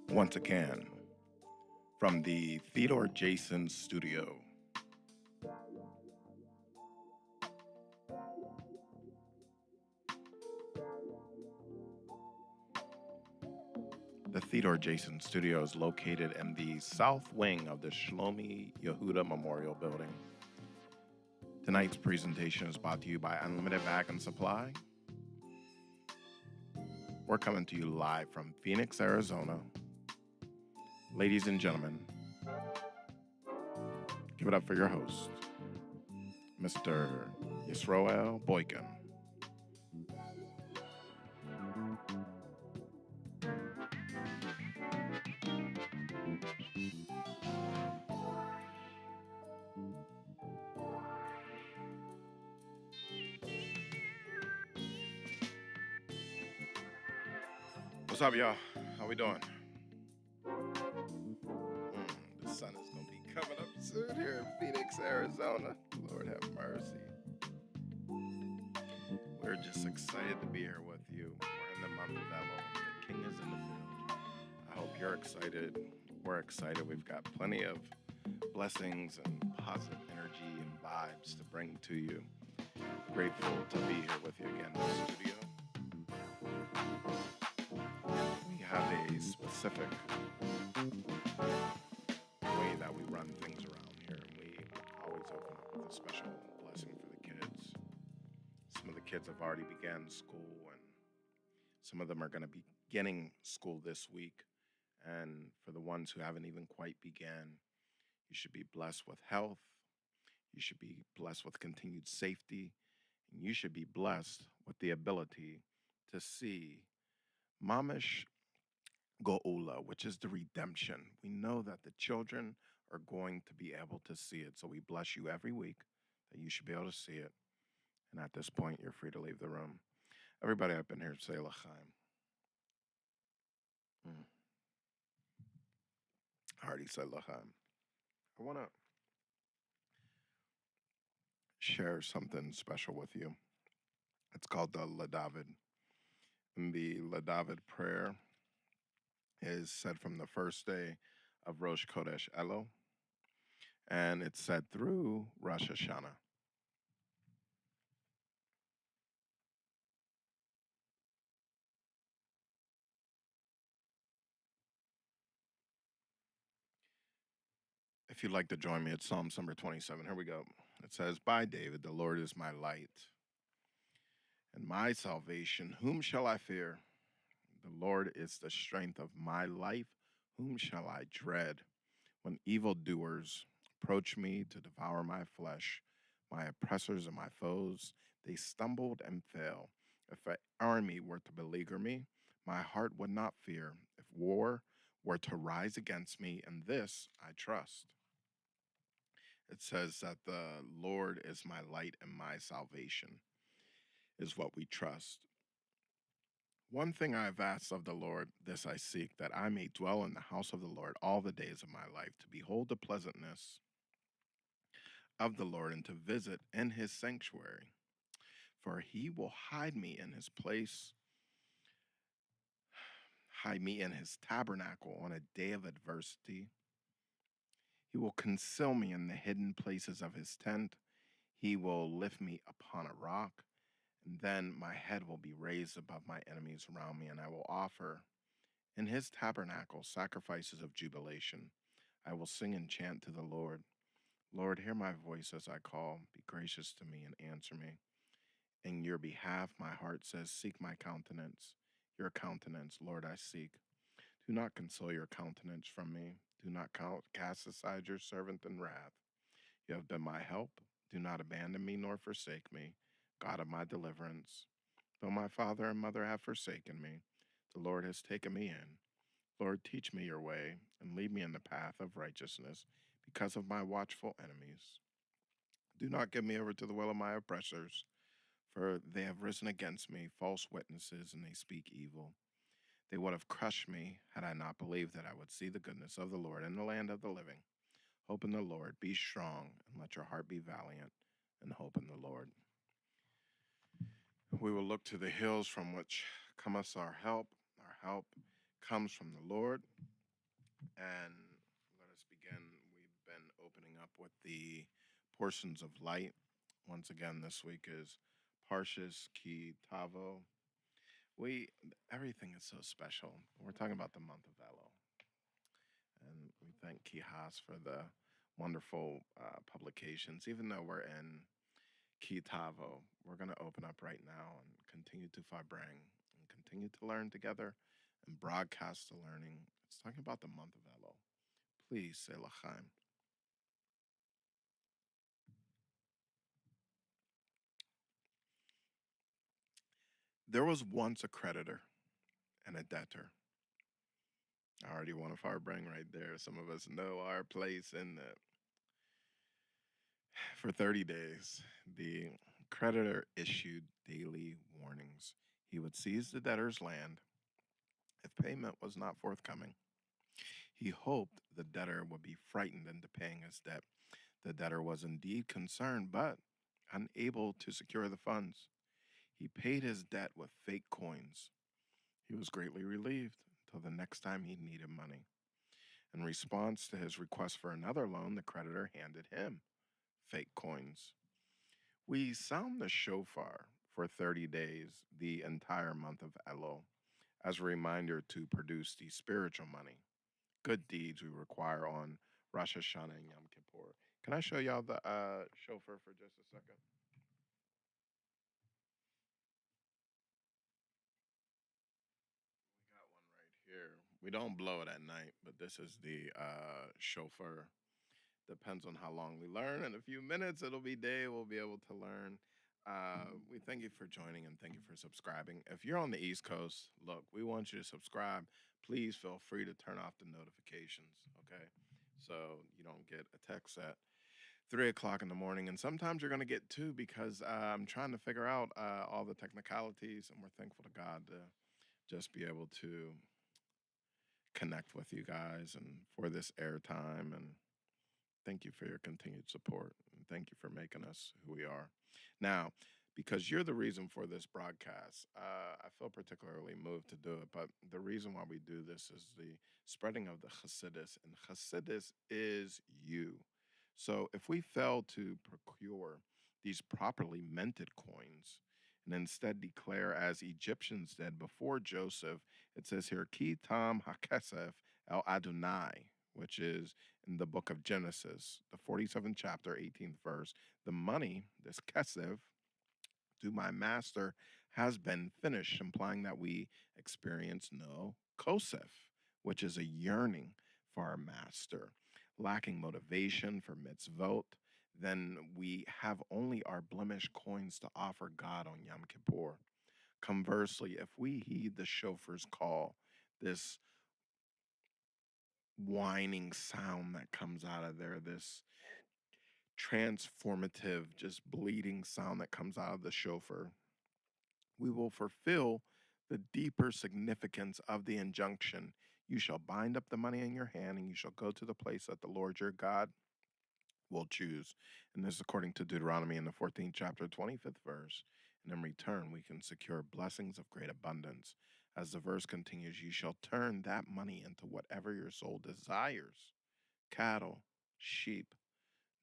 Once again from the Theodore Jason studio. The Theodore Jason studio is located in the south wing of the Shlomi Yehuda Memorial Building. Tonight's presentation is brought to you by Unlimited Bag and Supply. We're coming to you live from Phoenix, Arizona. Ladies and gentlemen, give it up for your host, Mr. Yisroel Boykin. What's up, y'all? How we doing? The sun is going to be coming up soon here in Phoenix, Arizona. Lord have mercy. We're just excited to be here with you. We're in the month of ELUL. The King is in the field. I hope you're excited. We're excited. We've got plenty of blessings and positive energy and vibes to bring to you. Grateful to be here with you again in the studio. We have a specific way that we run things around here, and we always open up with a special blessing for the kids. Some of the kids have already began school, and some of them are going to be beginning school this week. And for the ones who haven't even quite began, you should be blessed with health. You should be blessed with continued safety. And you should be blessed with the ability to see Mamish Go'ula, which is the redemption. We know that the children are going to be able to see it. So we bless you every week that you should be able to see it. And at this point, you're free to leave the room. Everybody up in here, say L'chaim. I already said L'chaim. I want to share something special with you. It's called the LaDavid. And the LaDavid prayer is said from the first day of Rosh Chodesh Elul, and it's said through Rosh Hashanah. If you'd like to join me, it's Psalms number 27. Here we go. It says, by David, the Lord is my light and my salvation. Whom shall I fear? The Lord is the strength of my life. Whom shall I dread? When evildoers approach me to devour my flesh, my oppressors and my foes, they stumbled and fell. If an army were to beleaguer me, my heart would not fear. If war were to rise against me, in this I trust. It says that the Lord is my light and my salvation is what we trust. One thing I have asked of the Lord, this I seek, that I may dwell in the house of the Lord all the days of my life, to behold the pleasantness of the Lord and to visit in his sanctuary. For he will hide me in his place, hide me in his tabernacle on a day of adversity. He will conceal me in the hidden places of his tent. He will lift me upon a rock, and then my head will be raised above my enemies around me, and I will offer in his tabernacle sacrifices of jubilation. I will sing and chant to the Lord. Lord, hear my voice as I call. Be gracious to me and answer me. In your behalf, my heart says, seek my countenance. Your countenance, Lord, I seek. Do not conceal your countenance from me. Do not cast aside your servant in wrath. You have been my help. Do not abandon me nor forsake me, God of my deliverance. Though my father and mother have forsaken me, the Lord has taken me in. Lord, teach me your way and lead me in the path of righteousness because of my watchful enemies. Do not give me over to the will of my oppressors, for they have risen against me, false witnesses, and they speak evil. They would have crushed me had I not believed that I would see the goodness of the Lord in the land of the living. Hope in the Lord, be strong, and let your heart be valiant, and hope in the Lord. We will look to the hills from which cometh our help. Our help comes from the Lord. And let us begin. We've been opening up with the portions of light. Once again, this week is Parshas Ki Tavo. We Everything is so special. We're talking about the month of Elul, and we thank Kihas for the wonderful publications. Even though we're in Kitavo, we're going to open up right now and continue to Farbrengen and continue to learn together and broadcast the learning. It's talking about the month of Elul. Please say Lachaim. There was once a creditor and a debtor. I already want to Farbrengen right there. Some of us know our place in the. For 30 days, the creditor issued daily warnings. He would seize the debtor's land if payment was not forthcoming. He hoped the debtor would be frightened into paying his debt. The debtor was indeed concerned, but unable to secure the funds. He paid his debt with fake coins. He was greatly relieved until the next time he needed money. In response to his request for another loan, the creditor handed him fake coins. We sound the shofar for 30 days, the entire month of Elul, as a reminder to produce the spiritual money, good deeds we require on Rosh Hashanah and Yom Kippur. Can I show y'all the shofar for just a second? We got one right here. We don't blow it at night, but this is the shofar. Depends on how long we learn. In a few minutes, it'll be day. We'll be able to learn. We thank you for joining and thank you for subscribing. If you're on the East Coast, look, we want you to subscribe. Please feel free to turn off the notifications, okay? So you don't get a text at 3 o'clock in the morning. And sometimes you're going to get two because I'm trying to figure out all the technicalities. And we're thankful to God to just be able to connect with you guys and for this airtime. And thank you for your continued support. And thank you for making us who we are. Now, because you're the reason for this broadcast, I feel particularly moved to do it. But the reason why we do this is the spreading of the Hasidus, and Hasidus is you. So if we fail to procure these properly minted coins and instead declare as Egyptians did before Joseph, it says here, Ki tam hakesef el Adonai, which is in the book of Genesis, the 47th chapter, 18th verse. The money, this kesef, to my master has been finished, implying that we experience no kosef, which is a yearning for our master, lacking motivation for mitzvot. Then we have only our blemished coins to offer God on Yom Kippur. Conversely, if we heed the shofar's call, this whining sound that comes out of there, this transformative, just bleeding sound that comes out of the shofar, we will fulfill the deeper significance of the injunction. You shall bind up the money in your hand, and you shall go to the place that the Lord your God will choose. And this is according to Deuteronomy in the 14th chapter, 25th verse. And in return, we can secure blessings of great abundance. As the verse continues, you shall turn that money into whatever your soul desires: cattle, sheep,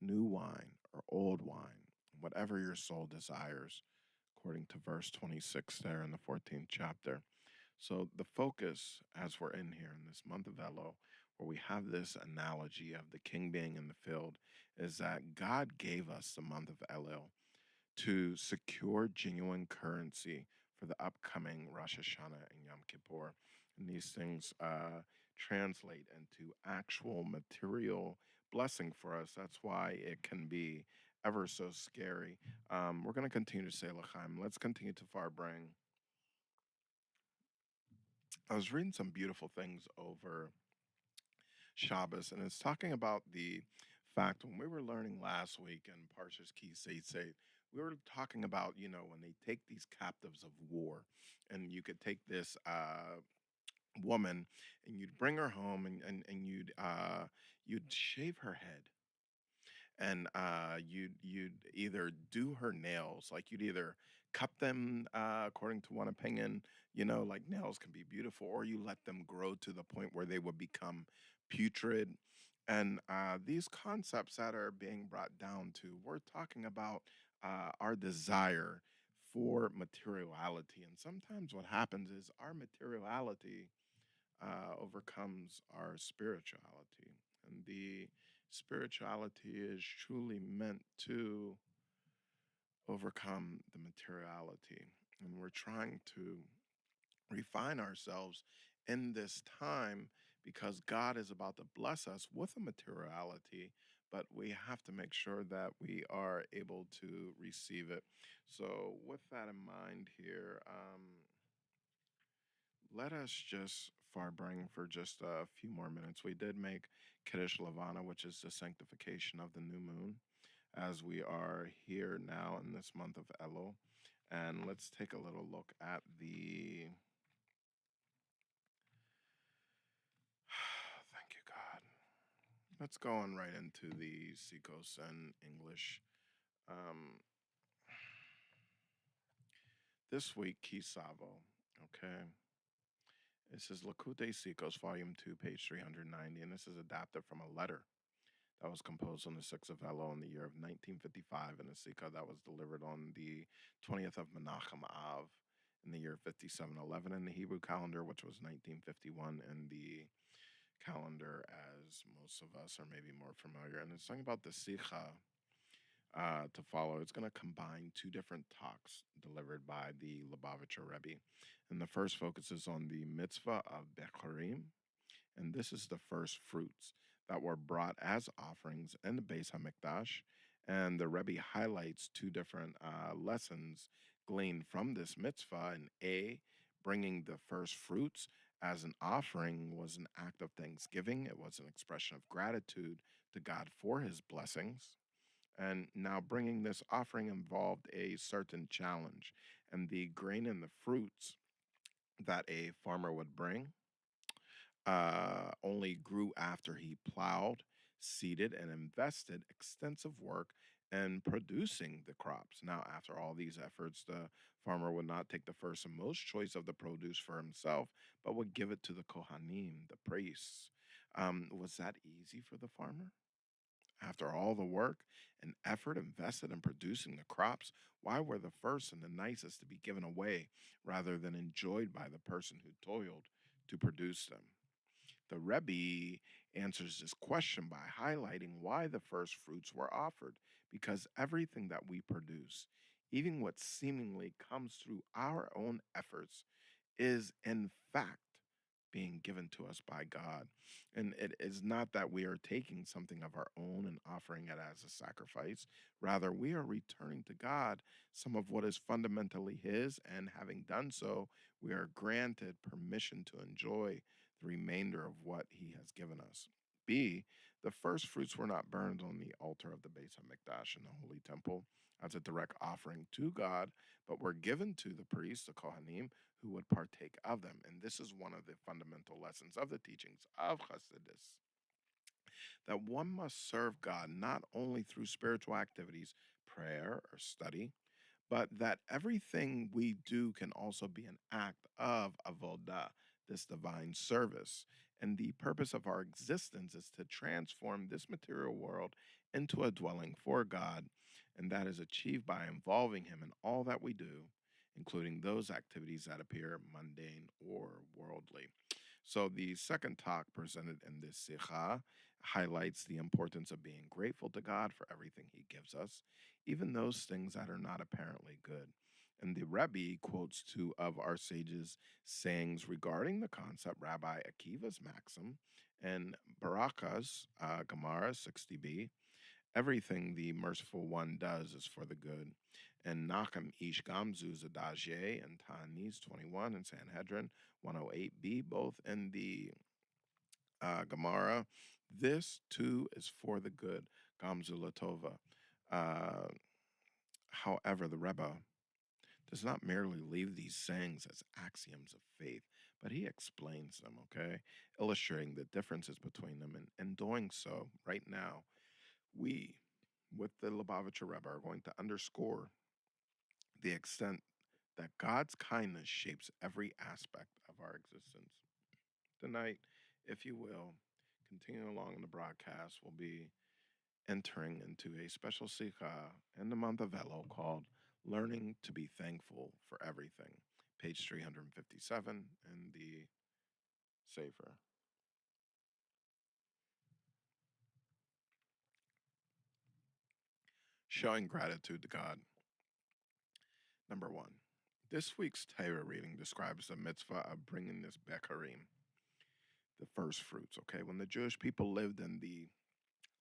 new wine, or old wine, whatever your soul desires, according to verse 26 there in the 14th chapter. So the focus, as we're in here in this month of Elul, where we have this analogy of the king being in the field, is that God gave us the month of Elul to secure genuine currency for the upcoming Rosh Hashanah and Yom Kippur. And these things translate into actual material blessing for us. That's why it can be ever so scary. We're going to continue to say L'chaim. Let's continue to Farbrengen. I was reading some beautiful things over Shabbos, and it's talking about the fact when we were learning last week in Parshas Ki Seitzeit, we were talking about, when they take these captives of war, and you could take this woman and you'd bring her home and you'd shave her head and you'd either do her nails, like you'd either cut them according to one opinion, like nails can be beautiful, or you let them grow to the point where they would become putrid. And these concepts that are being brought down to, we're talking about our desire for materiality. And sometimes what happens is our materiality overcomes our spirituality. And the spirituality is truly meant to overcome the materiality. And we're trying to refine ourselves in this time because God is about to bless us with a materiality, but we have to make sure that we are able to receive it. So, with that in mind, here, let us just Farbrengen for just a few more minutes. We did make Kiddush Lavana, which is the sanctification of the new moon, as we are here now in this month of Elul. And let's take a little look at the. Thank you, God. Let's go on right into the Sikos and English. Um, this week, Kisavo. Okay. This is Lakute Sikos, Volume 2, page 390, and this is adapted from a letter that was composed on the 6th of Elul in the year of 1955, and a Sikha that was delivered on the 20th of Menachem Av in the year 5711 in the Hebrew calendar, which was 1951 in the calendar, as most of us are maybe more familiar. And it's talking about the Sikha to follow. It's going to combine two different talks delivered by the Lubavitcher Rebbe. And the first focuses on the mitzvah of Bechorim, and this is the first fruits that were brought as offerings in the Beis Hamikdash. And the Rebbe highlights two different lessons gleaned from this mitzvah. And A, bringing the first fruits as an offering was an act of thanksgiving. It was an expression of gratitude to God for his blessings. And now bringing this offering involved a certain challenge. And the grain and the fruits that a farmer would bring only grew after he plowed, seeded, and invested extensive work in producing the crops. Now, after all these efforts, the farmer would not take the first and most choice of the produce for himself, but would give it to the Kohanim, the priests. Was that easy for the farmer? After all the work and effort invested in producing the crops, why were the first and the nicest to be given away rather than enjoyed by the person who toiled to produce them? The Rebbe answers this question by highlighting why the first fruits were offered, because everything that we produce, even what seemingly comes through our own efforts, is in fact being given to us by God. And it is not that we are taking something of our own and offering it as a sacrifice. Rather, we are returning to God some of what is fundamentally His, and having done so, we are granted permission to enjoy the remainder of what He has given us. B, the first fruits were not burned on the altar of the Beis Hamikdash in the Holy Temple as a direct offering to God, but were given to the priests, the Kohanim, who would partake of them. And this is one of the fundamental lessons of the teachings of Hasidus, that one must serve God not only through spiritual activities, prayer or study, but that everything we do can also be an act of avodah, this divine service. And the purpose of our existence is to transform this material world into a dwelling for God, and that is achieved by involving Him in all that we do, including those activities that appear mundane or worldly. So the second talk presented in this sikha highlights the importance of being grateful to God for everything He gives us, even those things that are not apparently good. And the Rebbe quotes two of our sages' sayings regarding the concept, Rabbi Akiva's maxim and Baraka's Gemara 60b. Everything the merciful one does is for the good. And Nachum Ish Gamzu's Adage and Ta'anis 21 and Sanhedrin 108b, both in the Gemara. This too is for the good, Gamzu Latova. Uh, However, the Rebbe does not merely leave these sayings as axioms of faith, but he explains them, okay? Illustrating the differences between them. And in doing so, right now, we, with the Lubavitcher Rebbe, are going to underscore the extent that God's kindness shapes every aspect of our existence. Tonight, if you will, continuing along in the broadcast, we'll be entering into a special sikha in the month of Elo called Learning to be Thankful for Everything, page 357 in the Sefer. Showing gratitude to God. Number one, this week's Torah reading describes the mitzvah of bringing this Bekarim, the first fruits, okay? When the Jewish people lived in the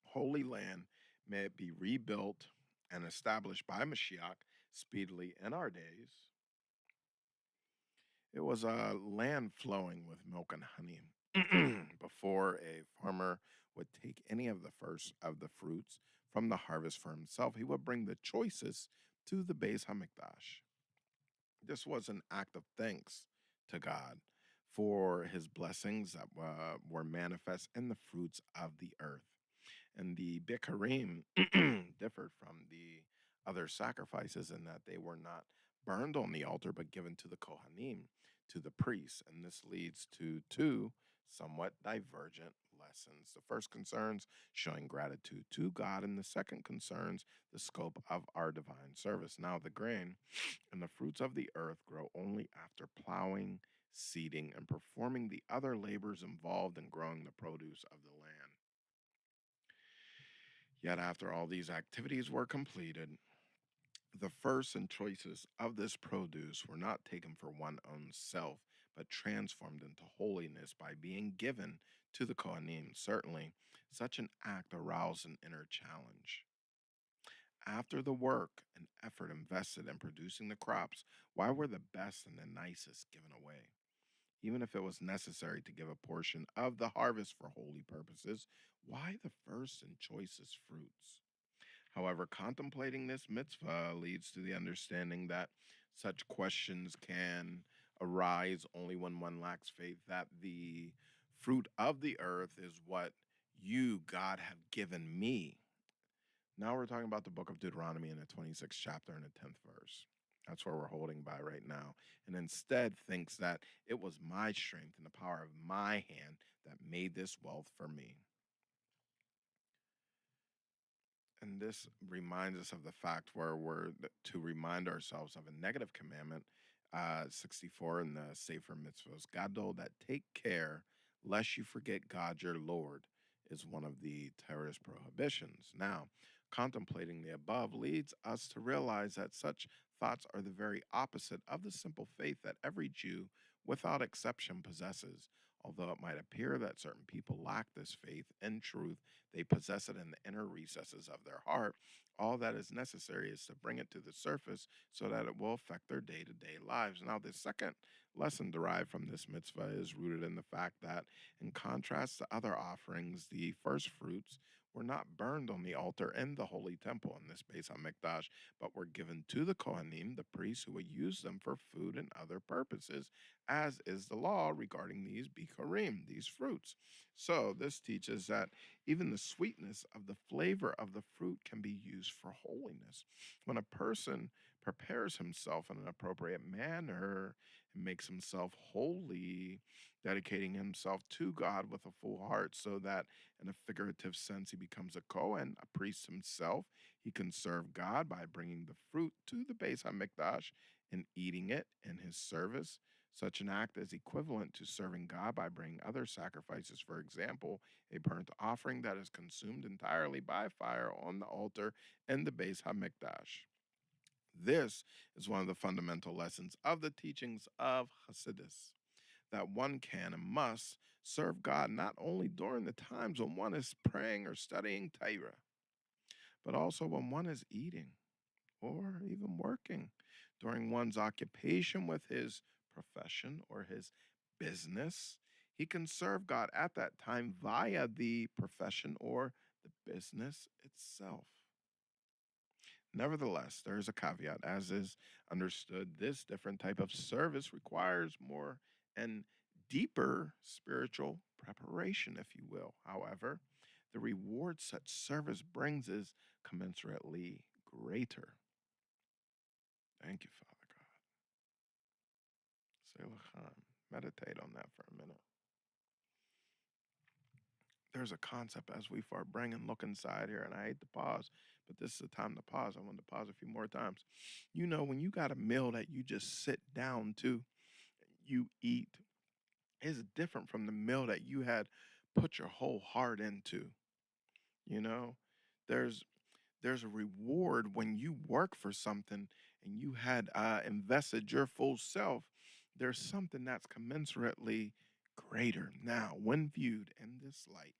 Holy Land, may it be rebuilt and established by Mashiach speedily in our days. It was a land flowing with milk and honey. Before a farmer would take any of the first of the fruits from the harvest for himself, he would bring the choicest to the Beis Hamikdash. This was an act of thanks to God for his blessings that were manifest in the fruits of the earth. And the Bikarim differed from the other sacrifices in that they were not burned on the altar but given to the Kohanim, to the priests. And this leads to two somewhat divergent lessons. The first concerns showing gratitude to God, and the second concerns the scope of our divine service. Now, the grain and the fruits of the earth grow only after plowing, seeding, and performing the other labors involved in growing the produce of the land. Yet, after all these activities were completed, the first and choices of this produce were not taken for one's own self, but transformed into holiness by being given to the Kohanim. Certainly, such an act aroused an inner challenge. After the work and effort invested in producing the crops, why were the best and the nicest given away? Even if it was necessary to give a portion of the harvest for holy purposes, why the first and choicest fruits? However, contemplating this mitzvah leads to the understanding that such questions can arise only when one lacks faith that the fruit of the earth is what you, God, have given me. Now we're talking about the book of Deuteronomy in the 26th chapter and the 10th verse. That's where we're holding by right now. And instead thinks that it was my strength and the power of my hand that made this wealth for me. And this reminds us of the fact where we're to remind ourselves of a negative commandment, 64 in the Sefer Mitzvahs. Gadol, that take care lest you forget God your Lord, is one of the Torah's prohibitions. Now, contemplating the above leads us to realize that such thoughts are the very opposite of the simple faith that every Jew, without exception, possesses. Although it might appear that certain people lack this faith, in truth, they possess it in the inner recesses of their heart. All that is necessary is to bring it to the surface so that it will affect their day to day lives. Now, the second lesson derived from this mitzvah is rooted in the fact that, in contrast to other offerings, the first fruits were not burned on the altar in the holy temple in this Beis HaMikdash, but were given to the Kohanim, the priests, who would use them for food and other purposes, as is the law regarding these bikurim, these fruits. So this teaches that even the sweetness of the flavor of the fruit can be used for holiness. When a person prepares himself in an appropriate manner and makes himself holy, dedicating himself to God with a full heart, so that in a figurative sense he becomes a Kohen, a priest himself, he can serve God by bringing the fruit to the Beis HaMikdash and eating it in his service. Such an act is equivalent to serving God by bringing other sacrifices, for example, a burnt offering that is consumed entirely by fire on the altar in the Beis HaMikdash. This is one of the fundamental lessons of the teachings of Hasidus, that one can and must serve God not only during the times when one is praying or studying Torah, but also when one is eating or even working, during one's occupation with his profession or his business. He can serve God at that time via the profession or the business itself. Nevertheless, there is a caveat. As is understood, this different type of service requires more and deeper spiritual preparation, if you will. However, the reward such service brings is commensurately greater. Thank you, Father God. Selah. Meditate on that for a minute. There's a concept as we bring and look inside here, and I hate to pause, but this is the time to pause. I want to pause a few more times. You know, when you got a meal that you just sit down to, you eat, is different from the meal that you had put your whole heart into. You know, there's there's a reward when you work for something and you had invested your full self. There's something that's commensurately greater. Now, when viewed in this light,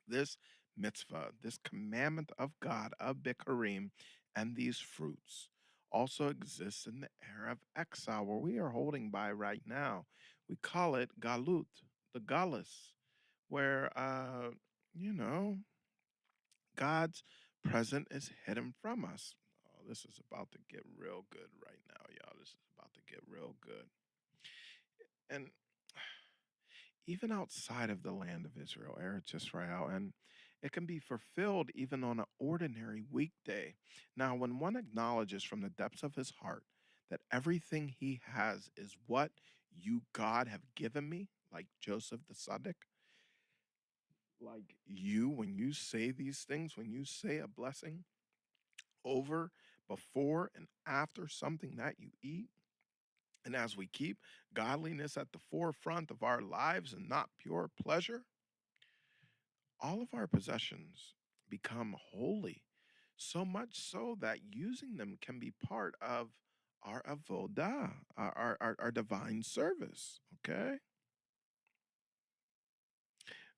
this mitzvah, this commandment of God of Bikurim, and these fruits also exists in the era of exile where we are holding by right now. We call it galut, the galus, where you know God's present is hidden from us. Oh, this is about to get real good right now, y'all. This is about to get real good. And even outside of the land of Israel, Eretz Israel, and it can be fulfilled even on an ordinary weekday. Now, when one acknowledges from the depths of his heart that everything he has is what you, God, have given me, like Joseph the Sadiq, like you, when you say these things, when you say a blessing over, before, and after something that you eat, and as we keep godliness at the forefront of our lives and not pure pleasure, all of our possessions become holy, so much so that using them can be part of our avodah, our divine service. Okay,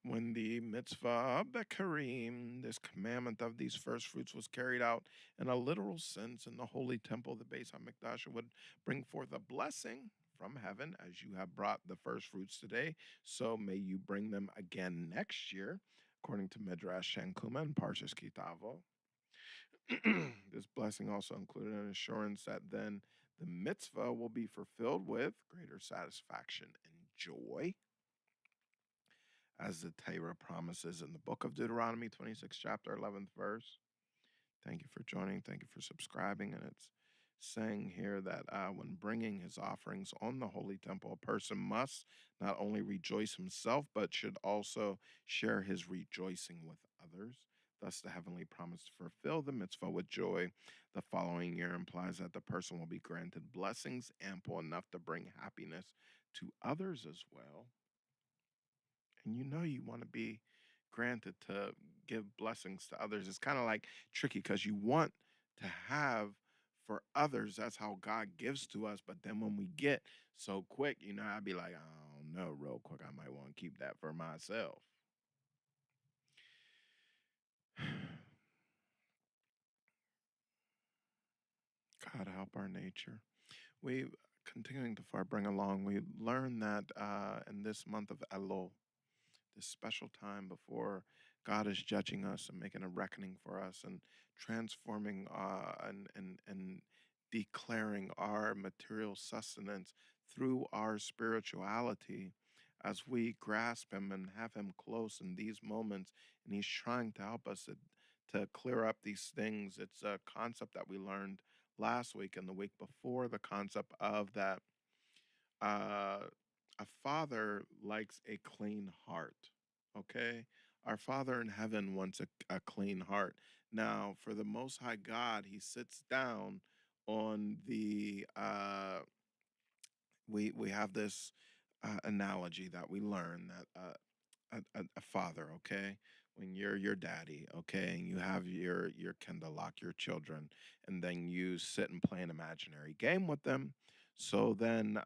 when the mitzvah of the Kareem, this commandment of these first fruits, was carried out in a literal sense in the holy temple, the Beis Hamikdash would bring forth a blessing from heaven, as you have brought the first fruits today. So may you bring them again next year, according to Midrash Shankuma and Parshas Kitavo. This blessing also included an assurance that then the mitzvah will be fulfilled with greater satisfaction and joy, as the Torah promises in the book of Deuteronomy 26, chapter 11th verse. Thank you for joining. Thank you for subscribing. And it's saying here that when bringing his offerings on the holy temple, a person must not only rejoice himself, but should also share his rejoicing with others. Thus, the heavenly promise to fulfill the mitzvah with joy the following year implies that the person will be granted blessings ample enough to bring happiness to others as well. And you know you want to be granted to give blessings to others. It's kind of like tricky because you want to have for others. That's how God gives to us. But then when we get so quick, you know, I'd be like, I don't know, real quick, I might want to keep that for myself. God help our nature. We continuing to far bring along. We learned that in this month of Elul, this special time before God is judging us and making a reckoning for us and transforming and declaring our material sustenance through our spirituality as we grasp Him and have Him close in these moments. And He's trying to help us to clear up these things. It's a concept that we learned last week and the week before, the concept of that uh, a father likes a clean heart. Okay. Our Father in heaven wants a clean heart. Now, for the Most High God, He sits down on the we have this analogy that we learn that a father, okay, when you're your daddy, okay, and you have your Kendallok, your children, and then you sit and play an imaginary game with them. So then,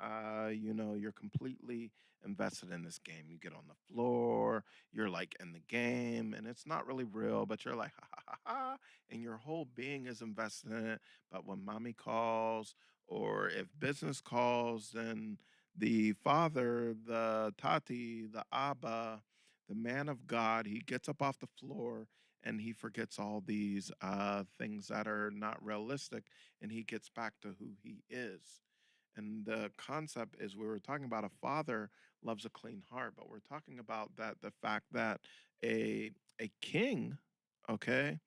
you know, you're completely invested in this game. You get on the floor, you're like in the game, and it's not really real, but you're like, ha ha ha ha, and your whole being is invested in it. But when mommy calls, or if business calls, then the father, the tati, the abba, the man of God, he gets up off the floor and he forgets all these things that are not realistic, and he gets back to who he is. And the concept is we were talking about a father loves a clean heart, but we're talking about that the fact that a king, okay,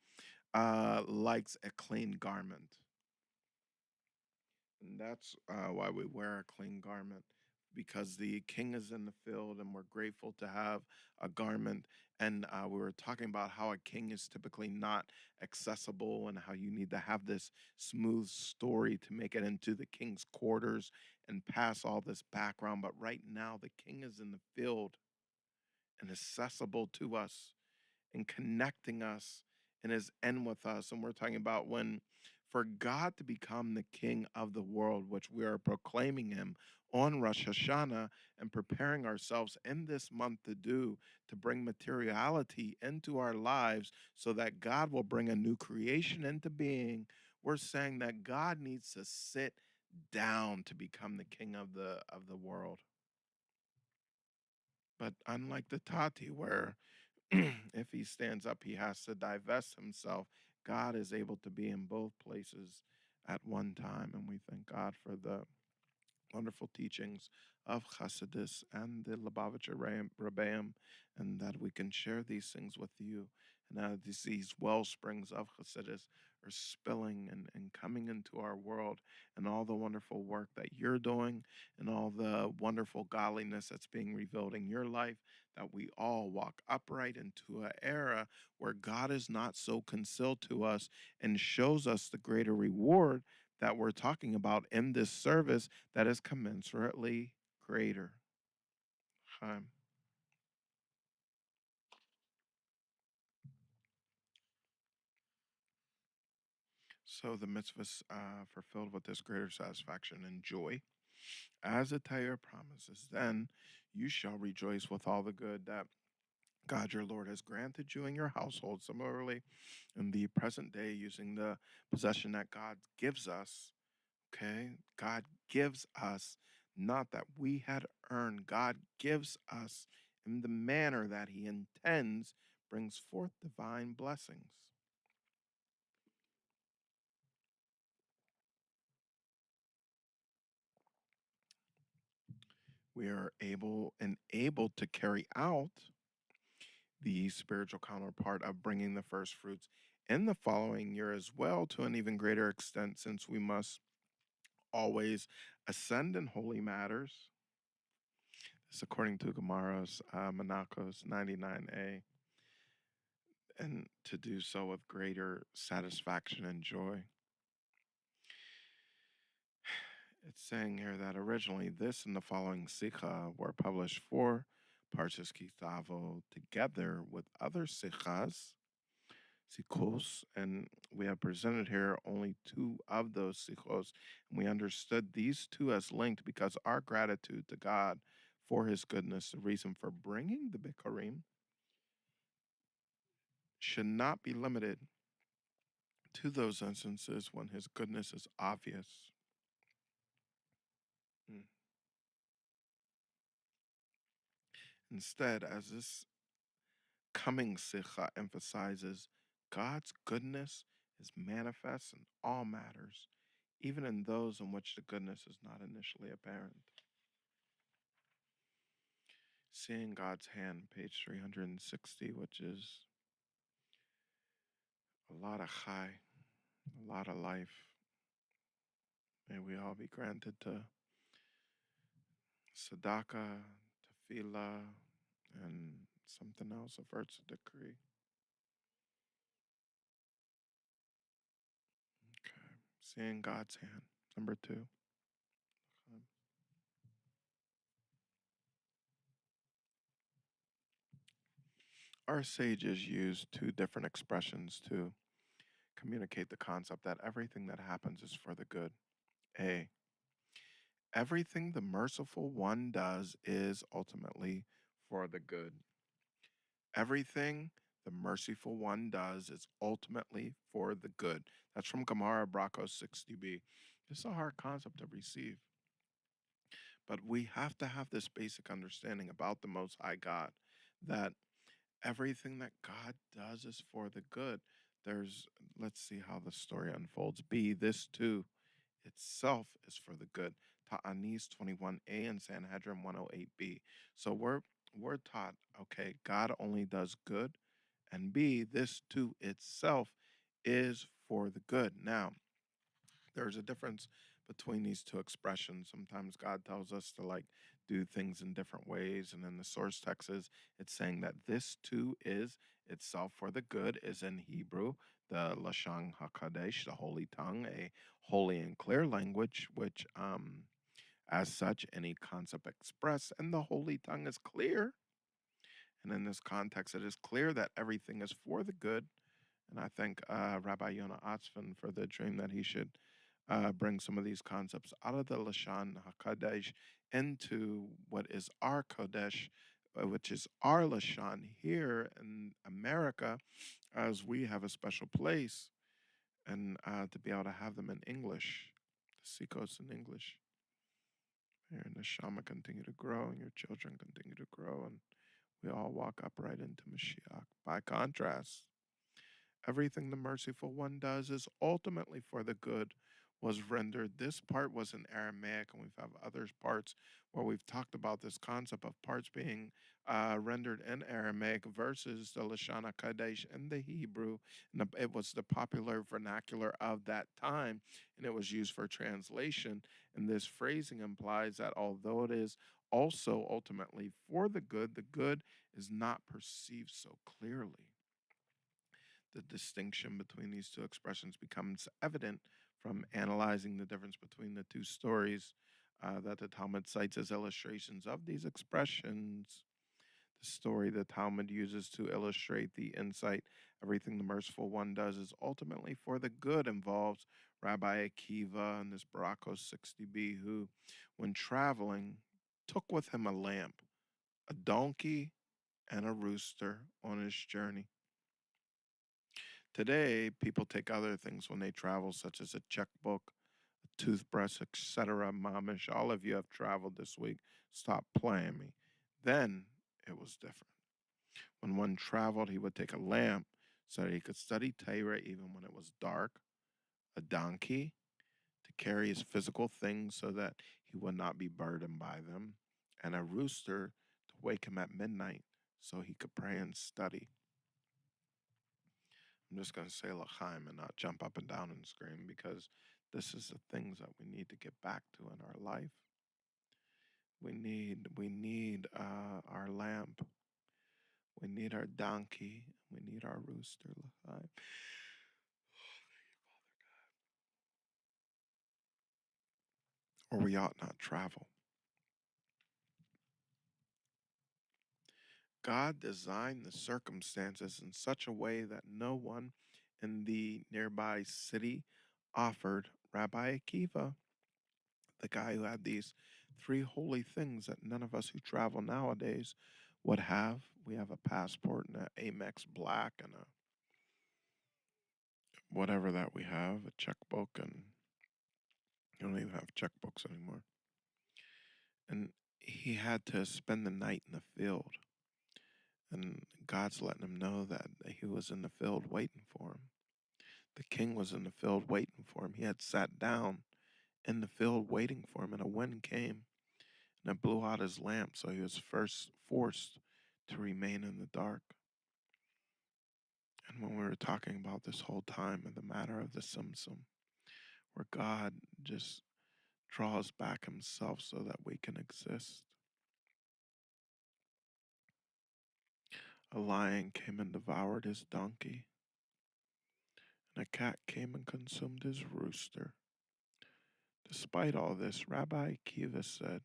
likes a clean garment. And that's why we wear a clean garment, because the king is in the field and we're grateful to have a garment. And we were talking about how a king is typically not accessible and how you need to have this smooth story to make it into the king's quarters and pass all this background. But right now, the king is in the field and accessible to us and connecting us and his end with us. And we're talking about when for God to become the king of the world, which we are proclaiming him on Rosh Hashanah and preparing ourselves in this month to do, to bring materiality into our lives so that God will bring a new creation into being. We're saying that God needs to sit down to become the king of the world. But unlike the Tati, where if he stands up, he has to divest himself. God is able to be in both places at one time. And we thank God for the wonderful teachings of Chassidus and the Lubavitcher Rebbeim, and that we can share these things with you. And these well springs of Chassidus are spilling and coming into our world, and all the wonderful work that you're doing, and all the wonderful godliness that's being revealed in your life, that we all walk upright into an era where God is not so concealed to us and shows us the greater reward that we're talking about in this service that is commensurately greater. Um, so the mitzvahs fulfilled with this greater satisfaction and joy, as the Torah promises, then you shall rejoice with all the good that God your Lord has granted you and your household. Similarly, in the present day, using the possession that God gives us, okay? God gives us, not that we had earned, God gives us in the manner that He intends, brings forth divine blessings. We are able to carry out the spiritual counterpart of bringing the first fruits in the following year as well, to an even greater extent, since we must always ascend in holy matters. This according to Gemara's Monachos 99a, and to do so with greater satisfaction and joy. It's saying here that originally this and the following sikha were published for Parshas Kitavo together with other sikhas, sikhos, and we have presented here only two of those sikhos, and we understood these two as linked because our gratitude to God for His goodness, the reason for bringing the Bikurim, should not be limited to those instances when His goodness is obvious. Mm. Instead, as this coming sikha emphasizes, God's goodness is manifest in all matters, even in those in which the goodness is not initially apparent. Seeing God's hand, page 360, which is a lot of chai, a lot of life. May we all be granted to tzedakah, tefillah, and something else, a verse decree. Okay. Seeing God's hand, number two. Um, Our sages use two different expressions to communicate the concept that everything that happens is for the good. A, everything the merciful one does is ultimately for the good. Everything the merciful one does is ultimately for the good. That's from Gemara Brachos 60b. It's a hard concept to receive, but we have to have this basic understanding about the Most High God, that everything that God does is for the good. There's, let's see how the story unfolds. B, this too itself is for the good. Ta'anis 21a and Sanhedrin 108b. So we're taught, okay, God only does good, and B, this too itself is for the good. Now, there's a difference between these two expressions. Sometimes God tells us to like do things in different ways, and in the source text is it's saying that this too is itself for the good is in Hebrew, the Lashon Hakadosh, the holy tongue, a holy and clear language, which as such any concept expressed, and the holy tongue is clear. And in this context, it is clear that everything is for the good. And I thank Rabbi Yonah Atzvan for the dream that he should bring some of these concepts out of the Lashon HaKadosh into what is our Kodesh, which is our Lashon here in America, as we have a special place, and to be able to have them in English, the Sikos in English. Here, and the Shama continue to grow, and your children continue to grow, and we all walk upright into Mashiach. By contrast, everything the merciful one does is ultimately for the good was rendered. This part was in Aramaic, and we've have other parts where we've talked about this concept of parts being rendered in Aramaic versus the Lashon Kadesh in the Hebrew. And it was the popular vernacular of that time, and it was used for translation. And this phrasing implies that although it is also ultimately for the good is not perceived so clearly. The distinction between these two expressions becomes evident from analyzing the difference between the two stories that the Talmud cites as illustrations of these expressions. The story the Talmud uses to illustrate the insight everything the merciful one does is ultimately for the good involves Rabbi Akiva and this Barakos 60b, who, when traveling, took with him a lamp, a donkey, and a rooster on his journey. Today, people take other things when they travel, such as a checkbook, a toothbrush, etc. Mamish, all of you have traveled this week. Stop playing me. Then it was different. When one traveled, he would take a lamp so that he could study Torah even when it was dark, a donkey to carry his physical things so that he would not be burdened by them, and a rooster to wake him at midnight so he could pray and study. I'm just going to say L'chaim and not jump up and down and scream, because this is the things that we need to get back to in our life. We need our lamp. We need our donkey. We need our rooster, L'chaim. Or we ought not travel. God designed the circumstances in such a way that no one in the nearby city offered Rabbi Akiva, the guy who had these three holy things that none of us who travel nowadays would have. We have a passport and an Amex Black and a whatever that we have, a checkbook, and you don't even have checkbooks anymore. And he had to spend the night in the field. And God's letting him know that he was in the field waiting for him. The king was in the field waiting for him. He had sat down in the field waiting for him, and a wind came and it blew out his lamp, so he was first forced to remain in the dark. And when we were talking about this whole time in the matter of the Simsum, where God just draws back himself so that we can exist. A lion came and devoured his donkey, and a cat came and consumed his rooster. Despite all this, Rabbi Akiva said,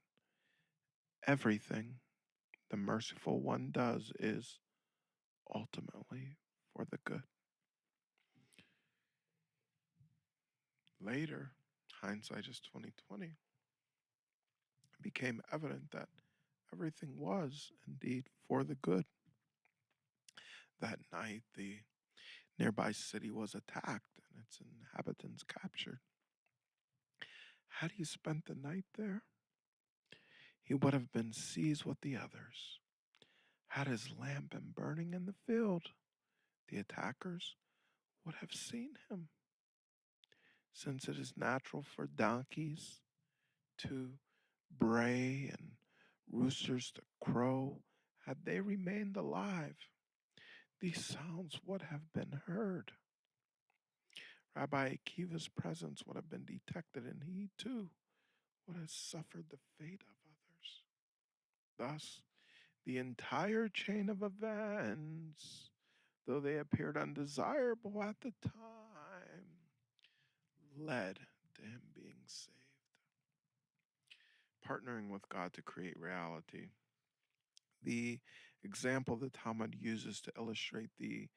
everything the merciful one does is ultimately for the good. Later, hindsight is 2020, it became evident that everything was indeed for the good. That night, the nearby city was attacked and its inhabitants captured. Had he spent the night there, he would have been seized with the others. Had his lamp been burning in the field, the attackers would have seen him. Since it is natural for donkeys to bray and roosters to crow, had they remained alive, these sounds would have been heard. Rabbi Akiva's presence would have been detected, and he too would have suffered the fate of others. Thus, the entire chain of events, though they appeared undesirable at the time, led to him being saved. Partnering with God to create reality. The example the Talmud uses to illustrate the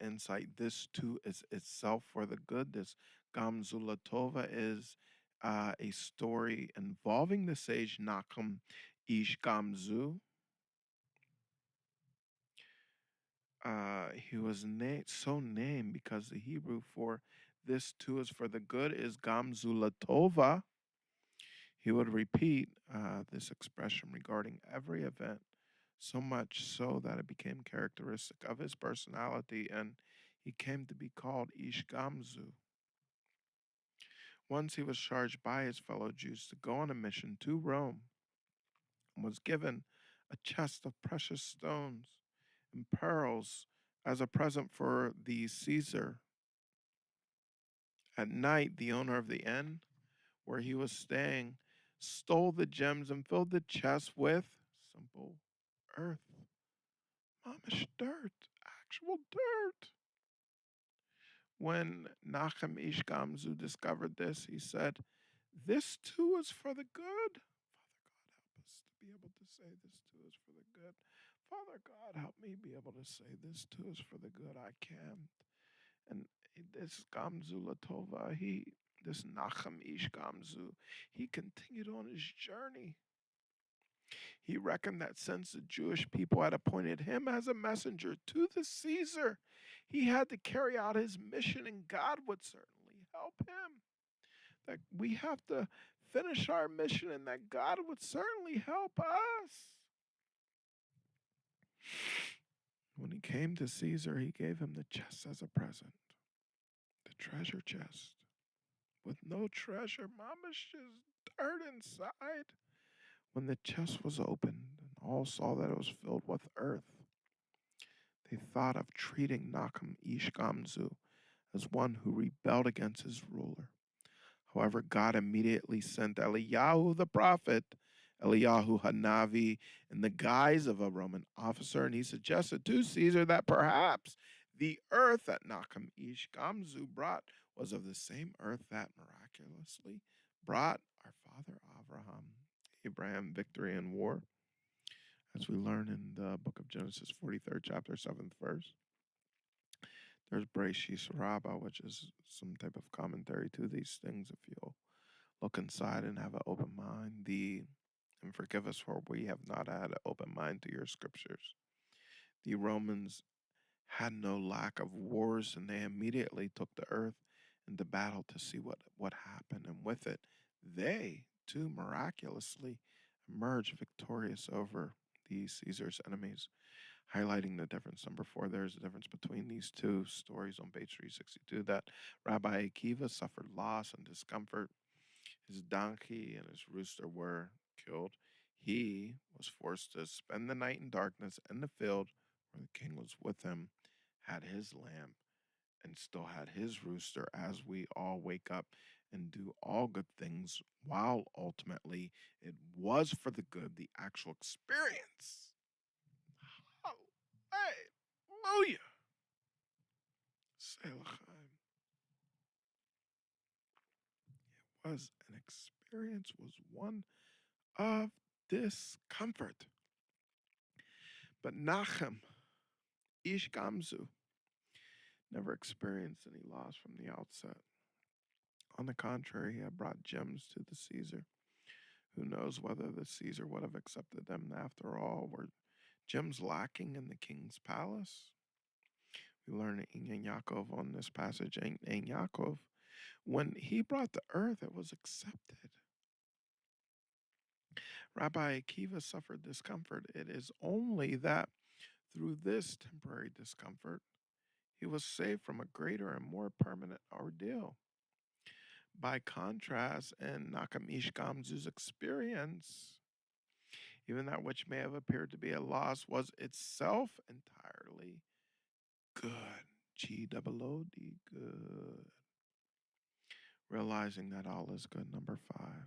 insight, this too is itself for the good. This Gamzulatova is a story involving the sage Nachum Ish Gamzu. He was so named because the Hebrew for this too is for the good is Gamzulatova. He would repeat this expression regarding every event, so much so that it became characteristic of his personality, and he came to be called Ish Gamzu. Once he was charged by his fellow Jews to go on a mission to Rome and was given a chest of precious stones and pearls as a present for the Caesar. At night, the owner of the inn where he was staying stole the gems and filled the chest with simple earth. Mamish dirt, actual dirt. When Nachem Ish Gamzu discovered this, he said, "This too is for the good." Father God, help us to be able to say this too is for the good. Father God, help me be able to say this too is for the good. I can't. And this Gamzu Latova, this Nachem Ish Gamzu, he continued on his journey. He reckoned that since the Jewish people had appointed him as a messenger to the Caesar, he had to carry out his mission, and God would certainly help him. That we have to finish our mission, and that God would certainly help us. When he came to Caesar, he gave him the chest as a present, the treasure chest, with no treasure, mama's just dirt inside. When the chest was opened and all saw that it was filled with earth, they thought of treating Nachum Ish Gamzu as one who rebelled against his ruler. However, God immediately sent Eliyahu the prophet, Eliyahu Hanavi, in the guise of a Roman officer, and he suggested to Caesar that perhaps the earth that Nachum Ish Gamzu brought was of the same earth that miraculously brought our father Abraham victory in war, as we learn in the book of Genesis 43rd chapter 7th verse. There's Breshis Rabbah, which is some type of commentary to these things. If you'll look inside and have an open mind, and forgive us for we have not had an open mind to your scriptures. The Romans had no lack of wars, and they immediately took the earth into battle to see what happened, and with it, they too miraculously emerged victorious over the Caesar's enemies, highlighting the difference. Number 4, there's a difference between these two stories on page 362 that Rabbi Akiva suffered loss and discomfort. His donkey and his rooster were killed. He was forced to spend the night in darkness in the field where the king was with him, had his lamb, and still had his rooster, as we all wake up and do all good things, while ultimately it was for the good, the actual experience. Hallelujah. Selachim. Was an experience, was one of discomfort. But Nachem, Ish Gamzu, never experienced any loss from the outset. On the contrary, he had brought gems to the Caesar. Who knows whether the Caesar would have accepted them after all? Were gems lacking in the king's palace? We learn in Yaakov on this passage, in Yaakov, when he brought the earth, it was accepted. Rabbi Akiva suffered discomfort. It is only that through this temporary discomfort, he was saved from a greater and more permanent ordeal. By contrast, in Nakamish Gamzu's experience, even that which may have appeared to be a loss was itself entirely good. G-O-O-D, good. realizing that all is good. Number 5. Father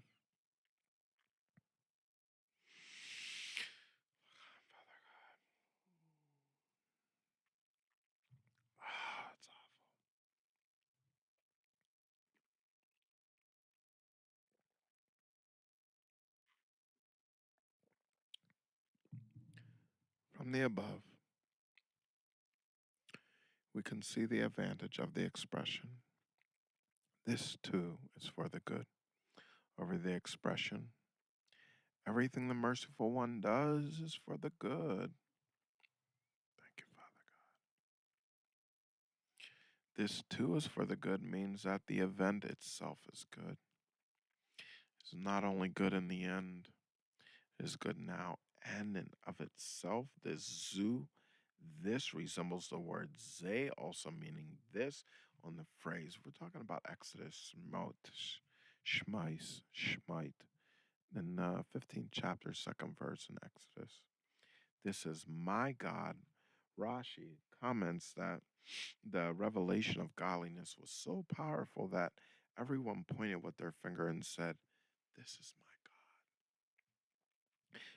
God. It's awful. From the above, we can see the advantage of the expression, this too is for the good, over the expression, everything the merciful one does is for the good. Thank you, Father God. This too is for the good means that the event itself is good. It's not only good in the end, it is good now and in of itself. This resembles the word ze, also meaning this on the phrase. We're talking about Exodus, shmite, in the 15th chapter, second verse in Exodus. This is my God. Rashi comments that the revelation of godliness was so powerful that everyone pointed with their finger and said, "This is my God."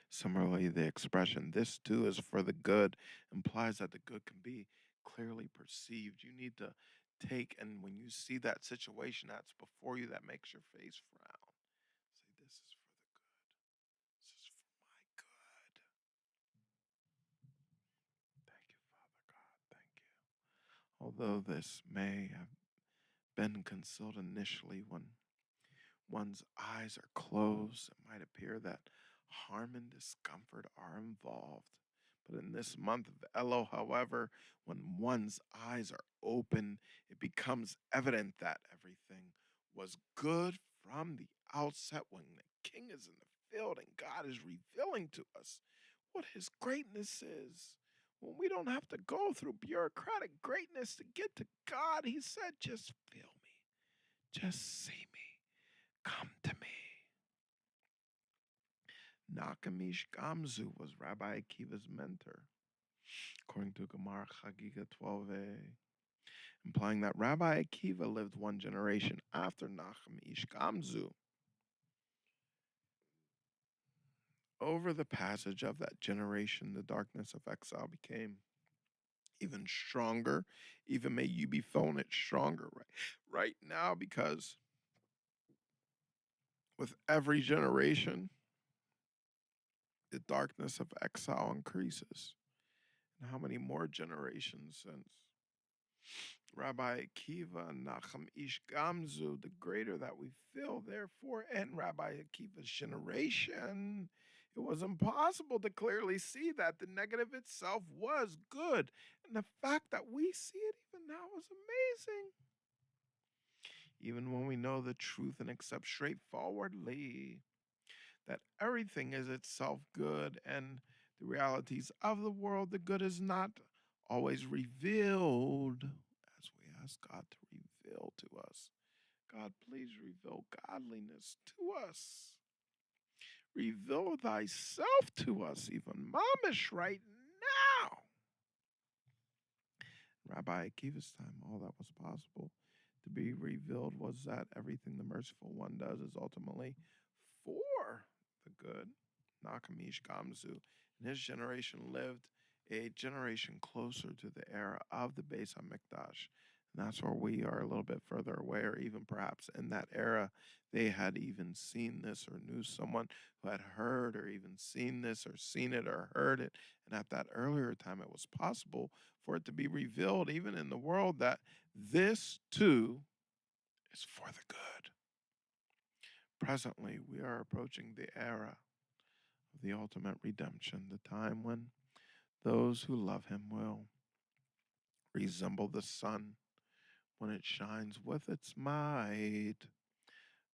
Similarly, the expression, this too is for the good, implies that the good can be clearly perceived. You need to take, and when you see that situation that's before you that makes your face frown, say, "This is for the good. This is for my good." Thank you, Father God. Thank you. Although this may have been concealed initially when one's eyes are closed, it might appear that harm and discomfort are involved. But in this month of Elul, however, when one's eyes are open, it becomes evident that everything was good from the outset when the king is in the field and God is revealing to us what his greatness is. When we don't have to go through bureaucratic greatness to get to God, he said, just feel me, just see me, come to me. Nakamish Gamzu was Rabbi Akiva's mentor, according to Gemara Chagiga 12a, implying that Rabbi Akiva lived one generation after Nachum Ish Gamzu. Over the passage of that generation, the darkness of exile became even stronger. Even may you be feeling it stronger right now, because with every generation, the darkness of exile increases. And how many more generations since Rabbi Akiva and Nachum Ish Gamzu, the greater that we feel, therefore, and Rabbi Akiva's generation, it was impossible to clearly see that the negative itself was good. And the fact that we see it even now is amazing. Even when we know the truth and accept straightforwardly that everything is itself good and the realities of the world, the good is not always revealed as we ask God to reveal to us. God, please reveal godliness to us. Reveal thyself to us, even mamish right now. Rabbi Akiva's time, all that was possible to be revealed was that everything the merciful one does is ultimately for the good. Nakamish Gamzu and his generation lived a generation closer to the era of the Beis HaMikdash. And that's where we are a little bit further away, or even perhaps in that era, they had even seen this or knew someone who had heard or even seen this or seen it or heard it. And at that earlier time, it was possible for it to be revealed, even in the world, that this too is for the good. Presently, we are approaching the era of the ultimate redemption, the time when those who love him will resemble the sun when it shines with its might,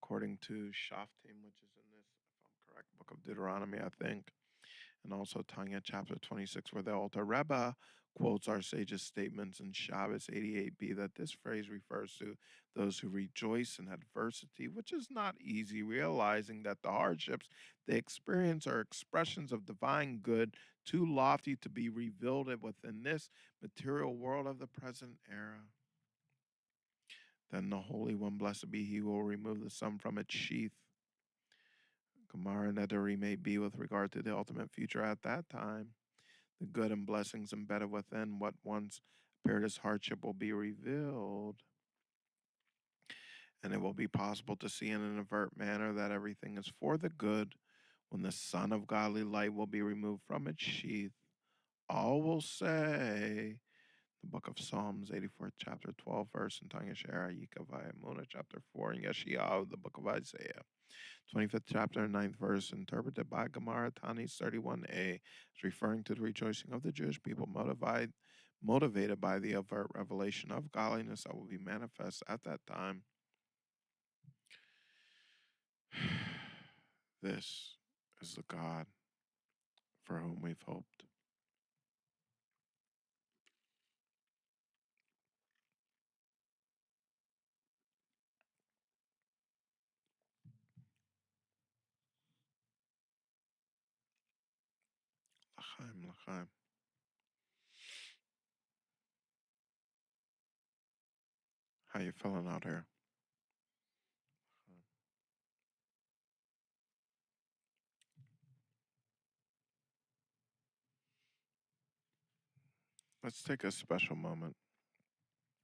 according to Shaftim, which is in this, if I'm correct, book of Deuteronomy, I think, and also Tanya chapter 26, where the Alter Rebbe quotes our sages' statements in Shabbos 88b that this phrase refers to those who rejoice in adversity, which is not easy, realizing that the hardships they experience are expressions of divine good too lofty to be revealed within this material world of the present era. Then the Holy One, blessed be he, will remove the sun from its sheath. Gemara Nedari may be with regard to the ultimate future at that time. The good and blessings embedded within what once appeared as hardship will be revealed, and it will be possible to see in an overt manner that everything is for the good when the sun of godly light will be removed from its sheath. All will say, the book of Psalms, 84th chapter, 12 verse, and Tangashara Yikavaya Muna, chapter 4, and Yeshayahu, the book of Isaiah, 25th chapter, 9th verse, interpreted by Gemara Tanis 31a, is referring to the rejoicing of the Jewish people motivated by the overt revelation of godliness that will be manifest at that time. This is the God for whom we've hoped. L'chaim, l'chaim. How you feeling out here? Let's take a special moment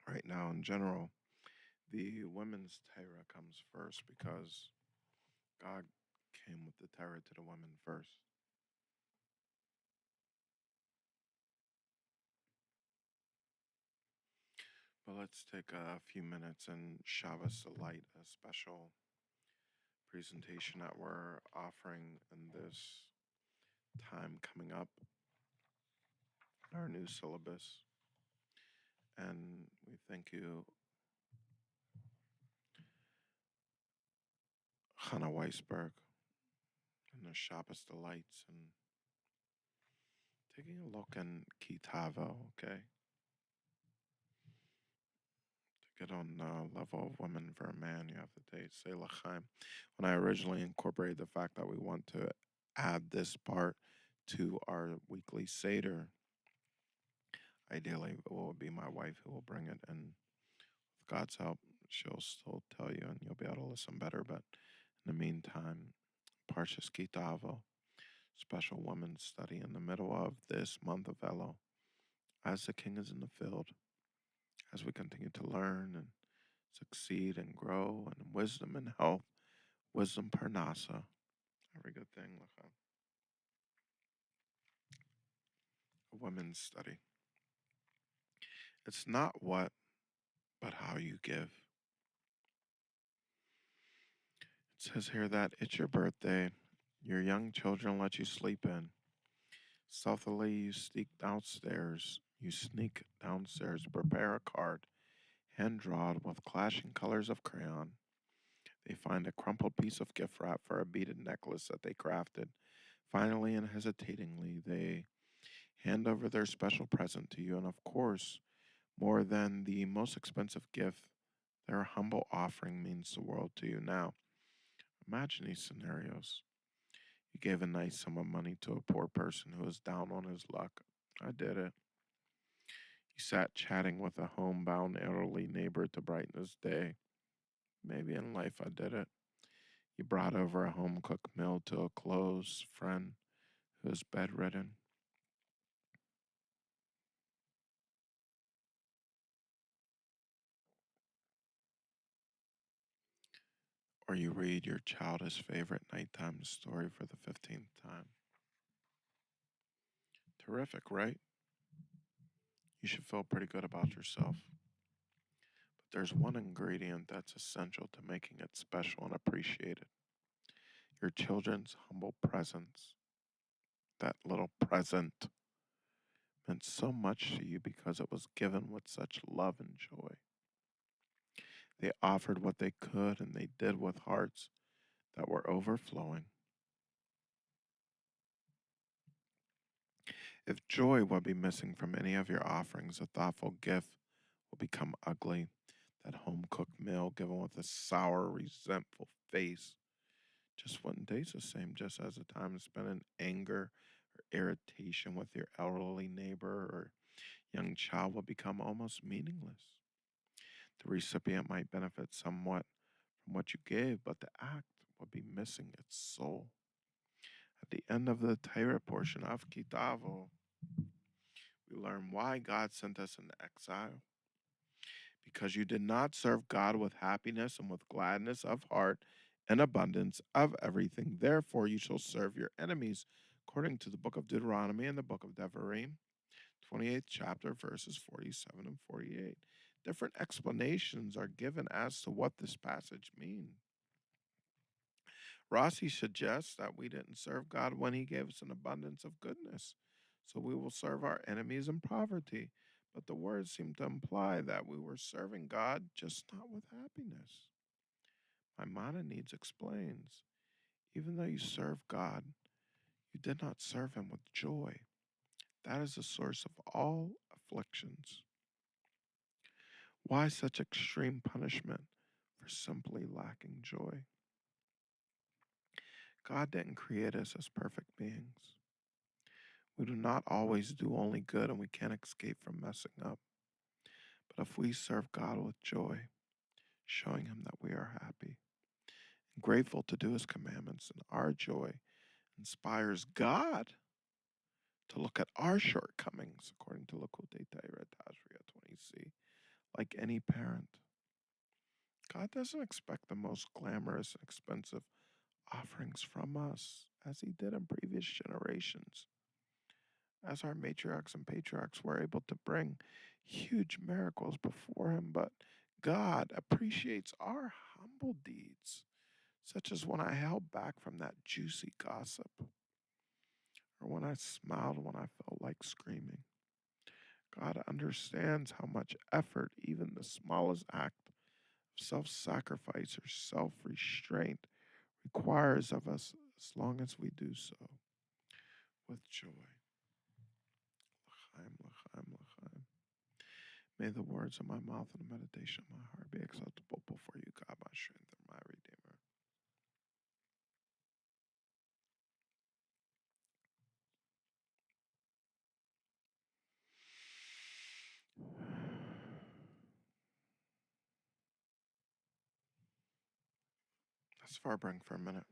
right now. In general, the women's Torah comes first because God came with the Torah to the women first. But let's take a few minutes and Shabbos Light, a special presentation that we're offering in this time coming up, our new syllabus. And we thank you, Hannah Weisberg, and the Shabbos Delights, and taking a look in Kitavo, okay? To get on the level of women for a man, you have to say L'chaim. When I originally incorporated the fact that we want to add this part to our weekly Seder, ideally it will be my wife who will bring it, and with God's help, she'll still tell you and you'll be able to listen better. But in the meantime, Parshas Kitavo, special women's study in the middle of this month of Elul, as the king is in the field, as we continue to learn and succeed and grow and in wisdom and health, wisdom parnasa, every good thing, a women's study. It's not what, but how you give. It says here that it's your birthday, your young children let you sleep in. Stealthily you sneak downstairs, prepare a card, hand drawn with clashing colors of crayon. They find a crumpled piece of gift wrap for a beaded necklace that they crafted. Finally and hesitatingly, they hand over their special present to you, and of course, more than the most expensive gift, their humble offering means the world to you. Now, imagine these scenarios. You gave a nice sum of money to a poor person who was down on his luck. I did it. You sat chatting with a homebound elderly neighbor to brighten his day. Maybe in life I did it. You brought over a home cooked meal to a close friend who is bedridden. Or you read your child's favorite nighttime story for the 15th time. Terrific, right? You should feel pretty good about yourself. But there's one ingredient that's essential to making it special and appreciated: your children's humble presence. That little present meant so much to you because it was given with such love and joy. They offered what they could and they did with hearts that were overflowing. If joy will be missing from any of your offerings, a thoughtful gift will become ugly. That home cooked meal given with a sour, resentful face just wouldn't taste the same, just as the time spent in anger or irritation with your elderly neighbor or young child will become almost meaningless. The recipient might benefit somewhat from what you gave, but the act would be missing its soul. At the end of the Torah portion of Kitavo, we learn why God sent us into exile. Because you did not serve God with happiness and with gladness of heart and abundance of everything. Therefore, you shall serve your enemies, according to the book of Deuteronomy and the book of Devarim, 28th chapter, verses 47 and 48. Different explanations are given as to what this passage means. Rossi suggests that we didn't serve God when he gave us an abundance of goodness, so we will serve our enemies in poverty. But the words seem to imply that we were serving God, just not with happiness. Maimonides explains, even though you serve God, you did not serve him with joy. That is the source of all afflictions. Why such extreme punishment for simply lacking joy? God didn't create us as perfect beings. We do not always do only good and we can't escape from messing up. But if we serve God with joy, showing him that we are happy and grateful to do his commandments, and our joy inspires God to look at our shortcomings, according to Lakotei Taira Tashriya 20c, like any parent. God doesn't expect the most glamorous and expensive offerings from us, as he did in previous generations. As our matriarchs and patriarchs were able to bring huge miracles before him, but God appreciates our humble deeds, such as when I held back from that juicy gossip, or when I smiled when I felt like screaming. God understands how much effort even the smallest act of self sacrifice or self restraint requires of us, as long as we do so with joy. L'chaim, l'chaim, l'chaim. May the words of my mouth and the meditation of my heart be acceptable before you, God, my strength and my redeemer. Let's Farbrengen for a minute.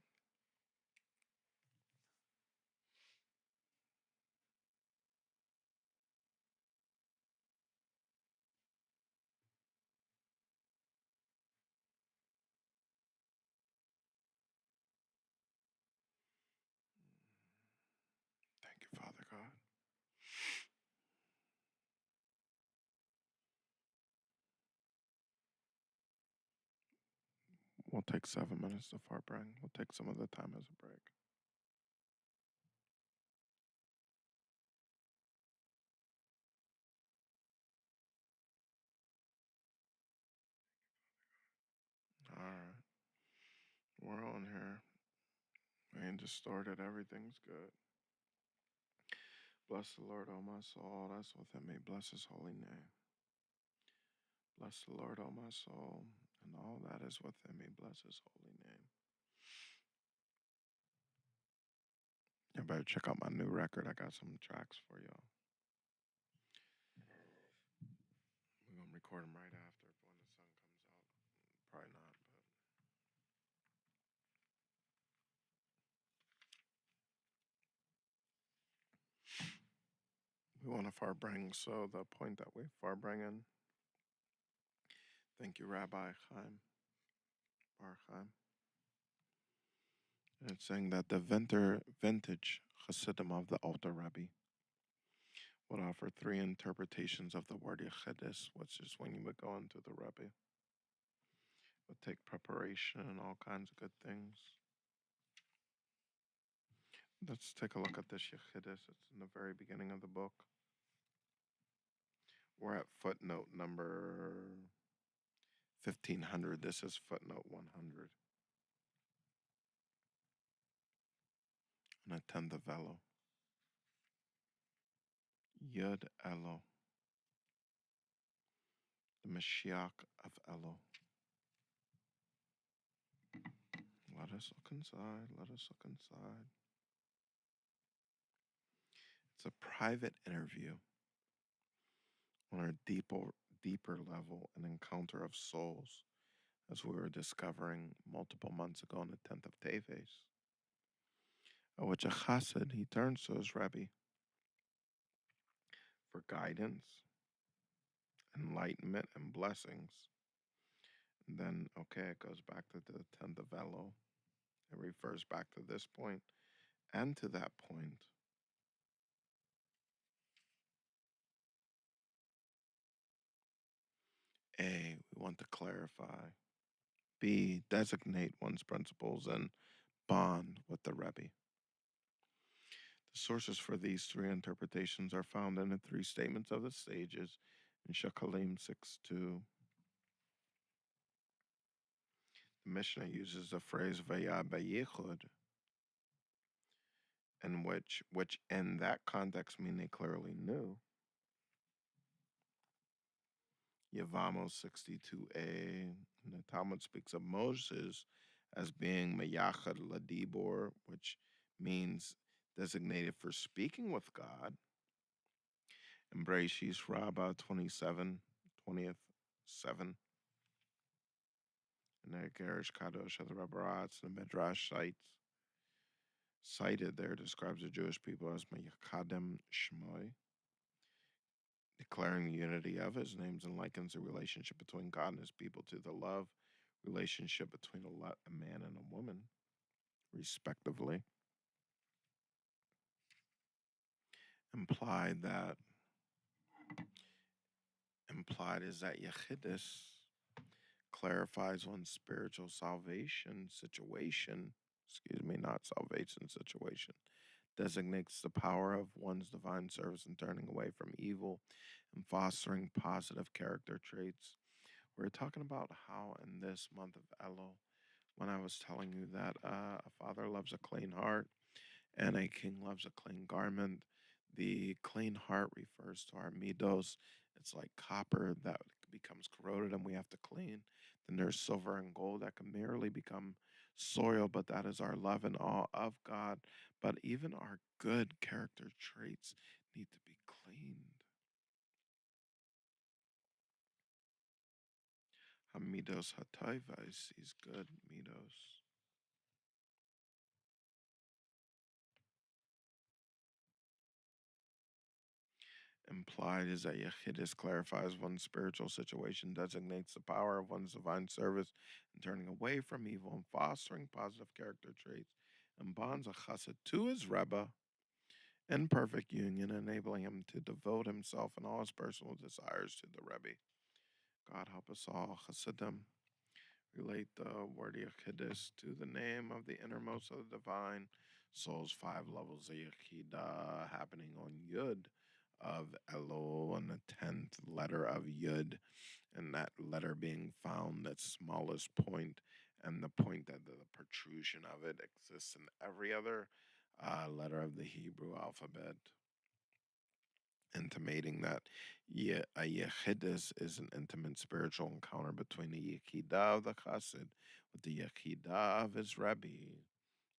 Thank you, Father God. We'll take 7 minutes to Farbrengen. We'll take some of the time as a break. All right. We're on here. I ain't distorted. Everything's good. Bless the Lord, O my soul. That's within me. Bless his holy name. Bless the Lord, O my soul, and all that is within me. Bless his holy name. You better check out my new record. I got some tracks for y'all. We're going to record them right after when the sun comes out. Probably not, but we want to Farbrengen. So the point that we Farbrengen. Thank you, Rabbi Chaim Bar Chaim. And it's saying that the vintage Hasidim of the Alter Rebbe would offer three interpretations of the word Yechidus, which is when you would go into the Rebbe. Would take preparation and all kinds of good things. Let's take a look at this Yechidus. It's in the very beginning of the book. We're at footnote number 1500. This is footnote 100. And attend the velo. Yud Elo. The Mashiach of Elo. Let us look inside. Let us look inside. It's a private interview on our deeper level, an encounter of souls, as we were discovering multiple months ago on the 10th of Teves, at which a chassid, he turns to his Rebbe for guidance, enlightenment, and blessings. And then, okay, it goes back to the 10th of Elul. It refers back to this point and to that point. A, we want to clarify. B, designate one's principles and bond with the Rebbe. The sources for these three interpretations are found in the three statements of the sages in Shakalim 6:2. The Mishnah uses the phrase Vaya Bayichud, in which in that context mean they clearly knew. Yavamos 62a, and the Talmud speaks of Moses as being Mayachad Ladibor, which means designated for speaking with God. And Breshis Rabbah 27, 20th, 7. And the Gerish Kadosh of the Rabbarats, the Midrash cited there describes the Jewish people as Mayakadem Shmoy, declaring the unity of his names and likens the relationship between God and his people to the love relationship between a man and a woman, respectively. Implied that implied is that Yechidus clarifies one's spiritual salvation situation. Excuse me, not salvation situation. Designates the power of one's divine service in turning away from evil and fostering positive character traits. We're talking about how in this month of Elul, when I was telling you that a father loves a clean heart and a king loves a clean garment, the clean heart refers to our midos. It's like copper that becomes corroded and we have to clean. Then there's silver and gold that can merely become soil, but that is our love and awe of God. But even our good character traits need to be cleaned. Hamidos hatayvais, these good midos. Implied is that Yechidus clarifies one's spiritual situation, designates the power of one's divine service in turning away from evil and fostering positive character traits, and bonds a chassid to his Rebbe in perfect union, enabling him to devote himself and all his personal desires to the Rebbe. God help us all, Chassidim. Relate the word Yechidus to the name of the innermost of the divine soul's five levels of Yechidah happening on Yud of Elul and the 10th letter of Yud, and that letter being found at smallest point, and the point that the protrusion of it exists in every other letter of the Hebrew alphabet, intimating that a yechidus is an intimate spiritual encounter between the yechidah of the chassid with the yechidah of his rebbe.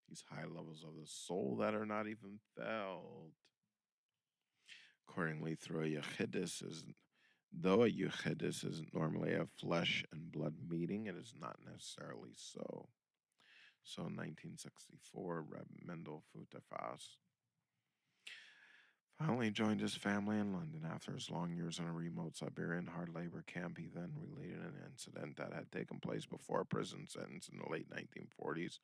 These high levels of the soul that are not even felt. Accordingly, through a yechidus is though a yechidus is normally a flesh and blood meeting, it is not necessarily so. So, 1964, Reb Mendel Futafas finally joined his family in London after his long years in a remote Siberian hard labor camp. He then related an incident that had taken place before a prison sentence in the late 1940s.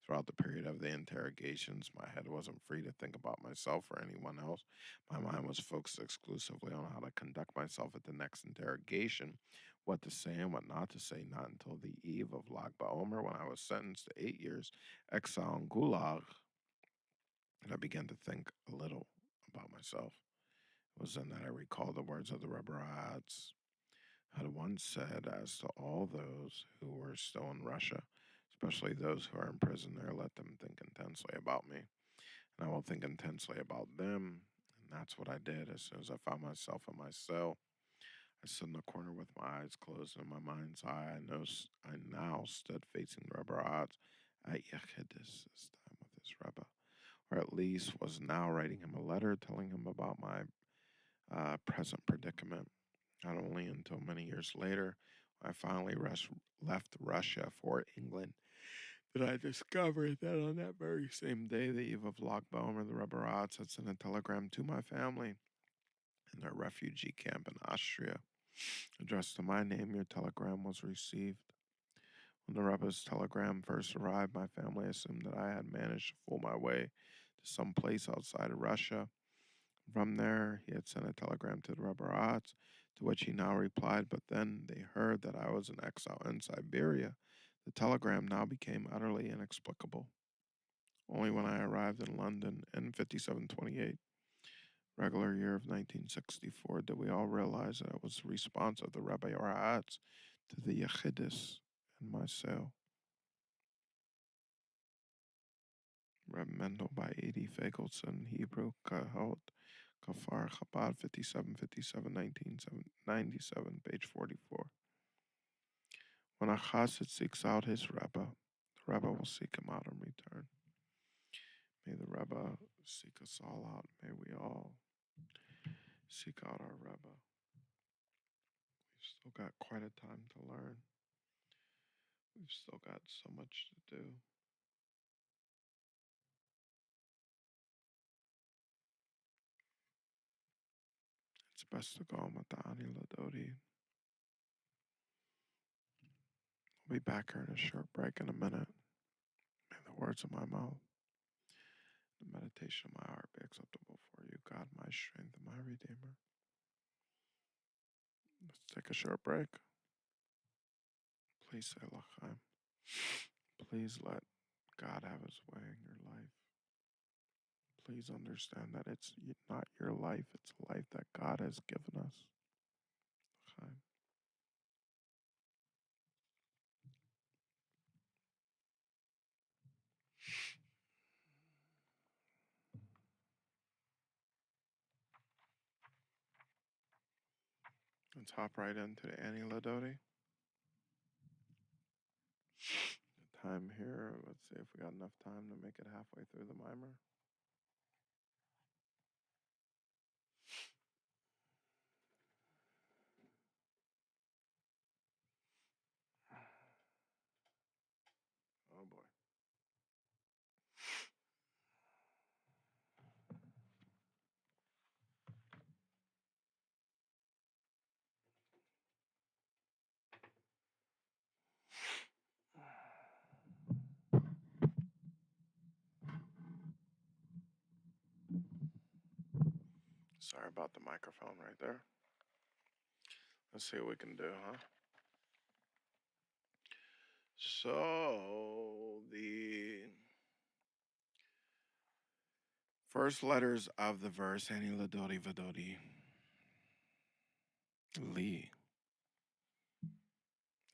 Throughout the period of the interrogations, my head wasn't free to think about myself or anyone else. My mind was focused exclusively on how to conduct myself at the next interrogation, what to say and what not to say, not until the eve of Lag BaOmer, when I was sentenced to 8 years exile in Gulag, and I began to think a little about myself. It was then that I recalled the words of the Rebberatz had once said, as to all those who were still in Russia, especially those who are in prison there, let them think intensely about me, and I will think intensely about them. And that's what I did. As soon as I found myself in my cell, I stood in the corner with my eyes closed, and in my mind's eye, I now stood facing the Rebberatz at Yechidus, this time with his Rebbe, or at least was now writing him a letter telling him about my present predicament. Not only until many years later, I finally left Russia for England, did I discover that on that very same day, the eve of Lockbaumer, the Rebel Rats had sent a telegram to my family in their refugee camp in Austria. Addressed to my name, your telegram was received. When the rebels' telegram first arrived, my family assumed that I had managed to fool my way to some place outside of Russia. From there, he had sent a telegram to the rebel Rats, to which he now replied, but then they heard that I was in exile in Siberia. The telegram now became utterly inexplicable. Only when I arrived in London in 5728, regular year of 1964, did we all realize that it was the response of the Rebbe Ra'ats to the Yechidus in my cell. Reb Mendel by A.D. Fagelson, Hebrew, Kahot, Kafar, Chabad, 5757, 1997, page 44. When a chassid seeks out his Rebbe, the Rebbe will seek him out in return. May the Rebbe seek us all out. May we all seek out our Rebbe. We've still got quite a time to learn. We've still got so much to do. It's best to go Matani Ladodi. We'll be back here in a short break in a minute. May the words of my mouth, the meditation of my heart be acceptable for you, God, my strength and my Redeemer. Let's take a short break. Please say L'chaim. Please let God have his way in your life. Please understand that it's not your life, it's a life that God has given us. L'chaim. Let's hop right into the Annie Ladodi. The time here, let's see if we got enough time to make it halfway through the mimer. Oh boy. Sorry about the microphone right there. Let's see what we can do, huh? So, the first letters of the verse, Ani Ladodi Vadodi Li.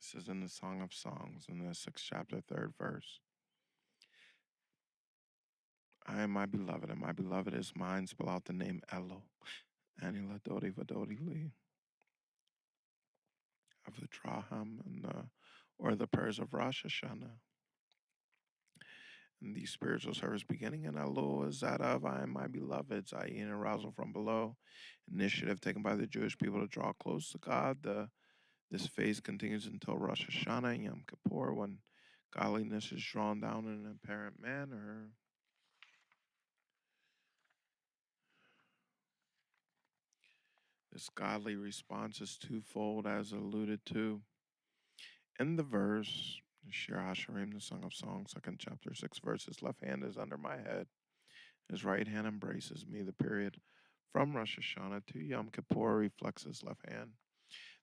This is in the Song of Songs in the 6th chapter, 3rd verse. I am my beloved, and my beloved is mine. Spell out the name ELUL. Ani Ladodi Vadodi Li. Of the Draham and or the prayers of Rosh Hashanah. And the spiritual service beginning in ELUL is that of I am my beloveds, i.e., an arousal from below, initiative taken by the Jewish people to draw close to God. This phase continues until Rosh Hashanah and Yom Kippur, when godliness is drawn down in an apparent manner. This godly response is twofold, as alluded to in the verse. Shir HaShirim, the Song of Songs, 2nd chapter, 6 verses. Left hand is under my head. His right hand embraces me. The period from Rosh Hashanah to Yom Kippur reflects his left hand.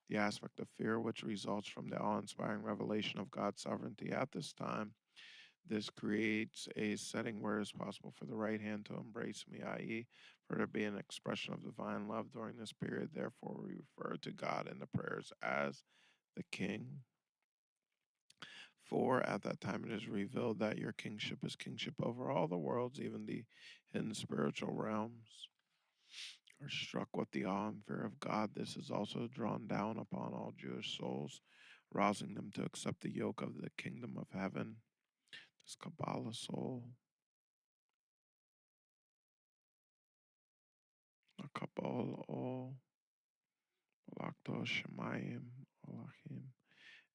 The aspect of fear which results from the awe-inspiring revelation of God's sovereignty at this time. This creates a setting where it's possible for the right hand to embrace me, i.e., for there to be an expression of divine love during this period. Therefore, we refer to God in the prayers as the King. For at that time it is revealed that your kingship is kingship over all the worlds, even the hidden spiritual realms. Are struck with the awe and fear of God. This is also drawn down upon all Jewish souls, rousing them to accept the yoke of the kingdom of heaven. This Kabbalah soul. A Kabbalah all. Lakto Shemayim Olachim,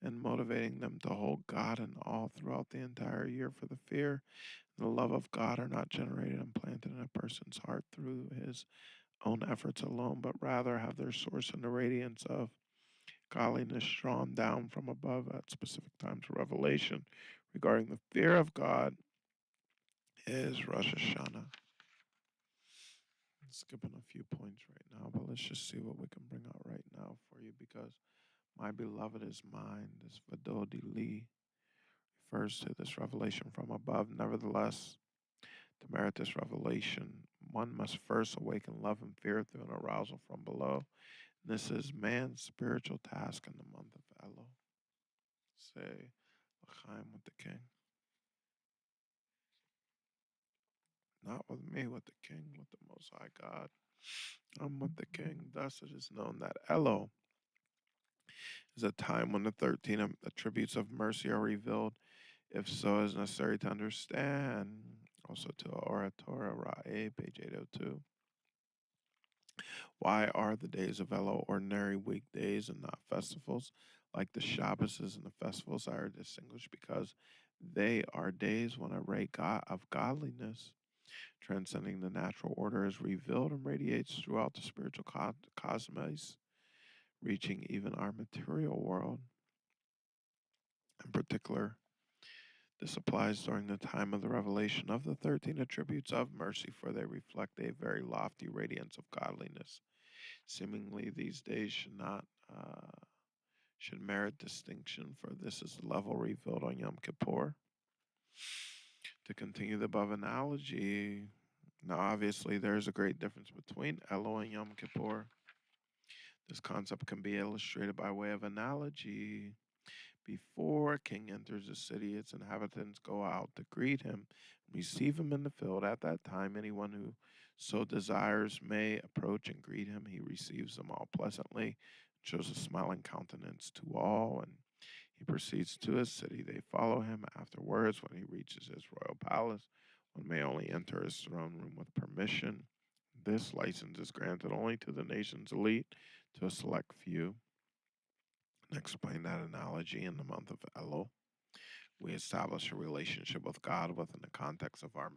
and motivating them to hold God in awe throughout the entire year, for the fear and the love of God are not generated and planted in a person's heart through his own efforts alone, but rather have their source in the radiance of godliness drawn down from above at specific times of revelation. Regarding the fear of God is Rosh Hashanah. Skipping a few points right now, but let's just see what we can bring out right now for you, because my beloved is mine. This Vadodi Li refers to this revelation from above. Nevertheless, to merit this revelation, one must first awaken love and fear through an arousal from below. This is man's spiritual task in the month of Elul. Say, L'chaim with the king. Not with me, with the king, with the Most High God. I'm with the king. Thus it is known that Elul is a time when the 13 attributes of mercy are revealed, if so is necessary to understand. Also to Oratora Ra'e, page 802. Why are the days of Elul ordinary weekdays and not festivals? Like the Shabbases and the festivals are distinguished because they are days when a ray of godliness, transcending the natural order, is revealed and radiates throughout the spiritual cosmos, reaching even our material world. In particular, this applies during the time of the revelation of the 13 attributes of mercy, for they reflect a very lofty radiance of godliness. Seemingly, these days should merit distinction, for this is the level revealed on Yom Kippur. To continue the above analogy, now obviously there is a great difference between Elul and Yom Kippur. This concept can be illustrated by way of analogy. Before a king enters a city, its inhabitants go out to greet him, receive him in the field. At that time, anyone who so desires may approach and greet him. He receives them all pleasantly, shows a smiling countenance to all, and he proceeds to his city. They follow him. Afterwards, when he reaches his royal palace, one may only enter his throne room with permission. This license is granted only to the nation's elite, to a select few. And explain that analogy in the month of Elul. We establish a relationship with God within the context of our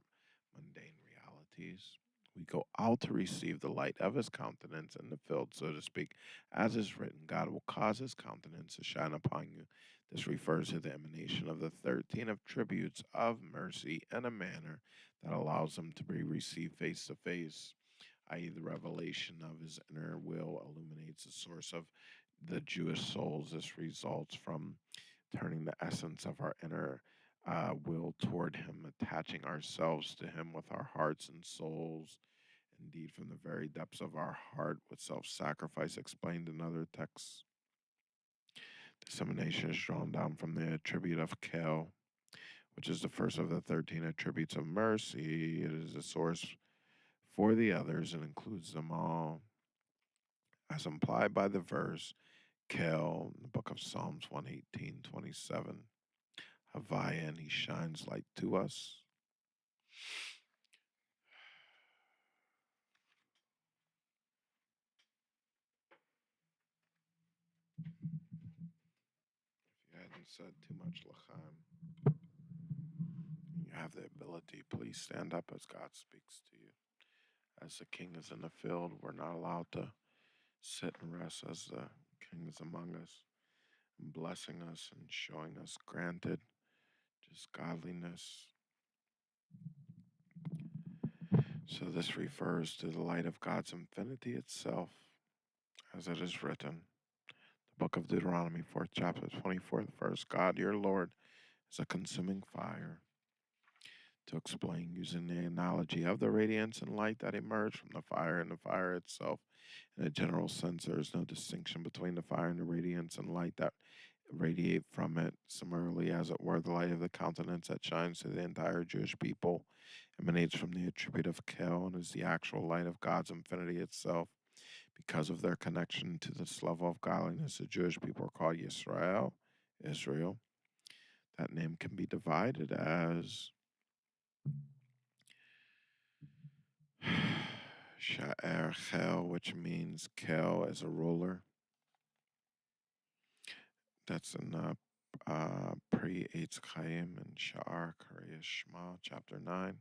mundane realities. We go out to receive the light of his countenance in the field, so to speak. As is written, God will cause his countenance to shine upon you. This refers to the emanation of the 13 attributes of mercy in a manner that allows them to be received face to face, i.e., the revelation of his inner will illuminates the source of the Jewish souls. This results from turning the essence of our inner will toward him, attaching ourselves to him with our hearts and souls. Indeed, from the very depths of our heart, with self sacrifice explained in other texts. Dissemination is drawn down from the attribute of Kel, which is the first of the 13 attributes of mercy. It is a source for the others and includes them all. As implied by the verse, Kel, in the book of Psalms 118:27, Havaya, and he shines light to us. If you hadn't said too much, L'chaim, you have the ability, please stand up as God speaks to you. As the king is in the field, we're not allowed to sit and rest as the king is among us, and blessing us and showing us granted just godliness. So this refers to the light of God's infinity itself, as it is written. The book of Deuteronomy, 4th chapter, 24th verse. God, your Lord, is a consuming fire. To explain using the analogy of the radiance and light that emerge from the fire and the fire itself. In a general sense, there is no distinction between the fire and the radiance and light that radiate from it. Similarly, as it were, the light of the countenance that shines to the entire Jewish people emanates from the attribute of Kel and is the actual light of God's infinity itself. Because of their connection to this level of godliness, the Jewish people are called Yisrael, Israel. That name can be divided as Sha'er Chel, which means Kel as a ruler. That's in Pri Eitz Chaim and Sha'ar Kariyas Shema, chapter 9.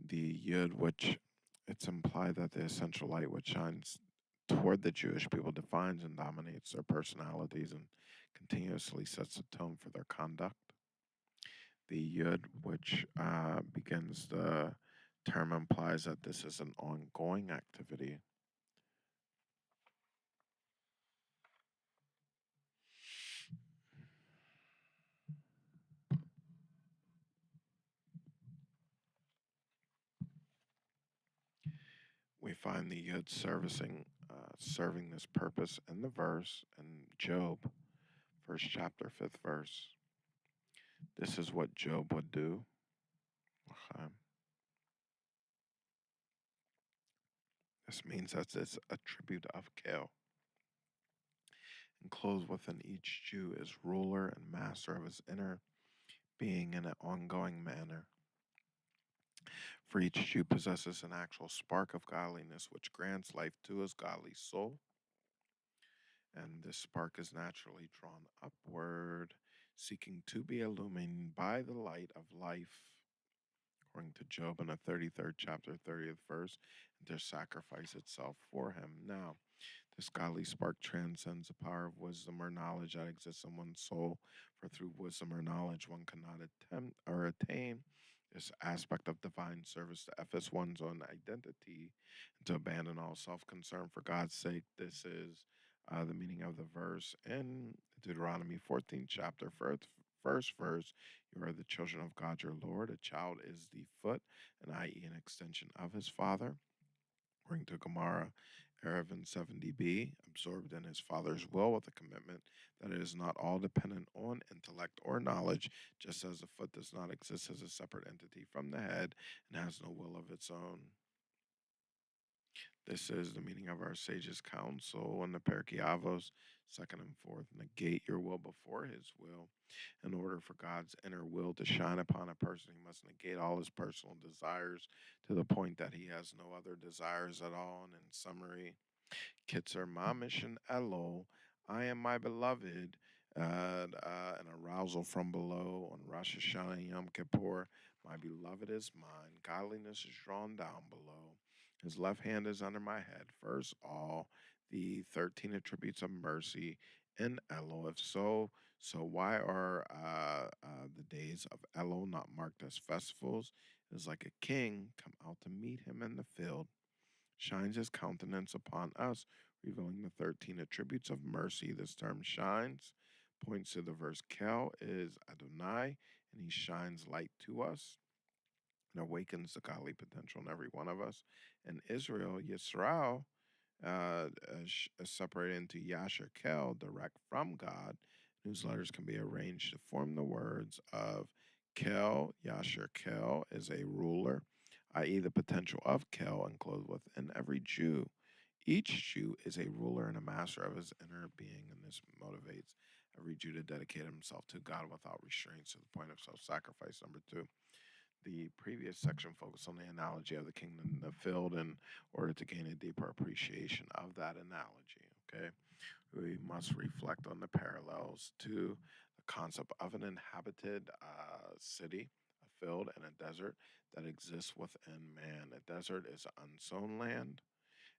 The Yud, which it's implied that the essential light which shines toward the Jewish people defines and dominates their personalities and continuously sets the tone for their conduct. The Yud, which begins the term, implies that this is an ongoing activity. We find the Yud serving this purpose in the verse in Job, first chapter, fifth verse. This is what Job would do. Okay. This means that it's a tribute of Kel. Enclosed within each Jew is ruler and master of his inner being in an ongoing manner. For each Jew possesses an actual spark of godliness which grants life to his godly soul, and this spark is naturally drawn upward, seeking to be illumined by the light of life, according to Job in the 33rd chapter, 30th verse, and to sacrifice itself for him. Now, this godly spark transcends the power of wisdom or knowledge that exists in one's soul, for through wisdom or knowledge one cannot attempt or attain this aspect of divine service to efface one's own identity and to abandon all self concern for God's sake. This is the meaning of the verse in Deuteronomy 14th chapter, first verse. You are the children of God your Lord. A child is the foot, and i.e., an extension of his father. According to Gemara, Erevin 70b, absorbed in his father's will with a commitment that it is not all dependent on intellect or knowledge, just as the foot does not exist as a separate entity from the head and has no will of its own. This is the meaning of our sage's counsel in the Perkei Avos, second and fourth. Negate your will before his will. In order for God's inner will to shine upon a person, he must negate all his personal desires to the point that he has no other desires at all. And in summary, Kitzer Mamish and ELUL, I am my beloved, an arousal from below on Rosh Hashanah and Yom Kippur. My beloved is mine. Godliness is drawn down below. His left hand is under my head. First, all the 13 attributes of mercy in Elul. If so, why are the days of Elul not marked as festivals? It is like a king come out to meet him in the field, shines his countenance upon us, revealing the 13 attributes of mercy. This term shines points to the verse Kel is Adonai, and he shines light to us and awakens the godly potential in every one of us. In Israel, Yisrael is separated into Yasher Kel, direct from God, whose letters can be arranged to form the words of Kel. Yasher Kel is a ruler, i.e., the potential of Kel enclosed within every Jew. Each Jew is a ruler and a master of his inner being, and this motivates every Jew to dedicate himself to God without restraints to the point of self sacrifice. Number two, the previous section focused on the analogy of the kingdom in the field in order to gain a deeper appreciation of that analogy. Okay, we must reflect on the parallels to the concept of an inhabited city, a field, and a desert that exists within man. A desert is unsown land,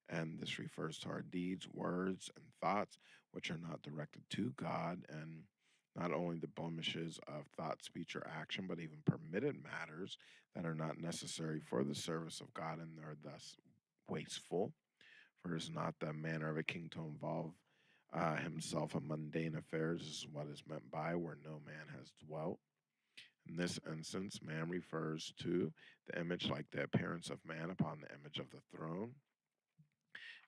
and this refers to our deeds, words, and thoughts which are not directed to God, and not only the blemishes of thought, speech, or action, but even permitted matters that are not necessary for the service of God and are thus wasteful. For it is not the manner of a king to involve himself in mundane affairs. This is what is meant by where no man has dwelt. In this instance, man refers to the image like the appearance of man upon the image of the throne,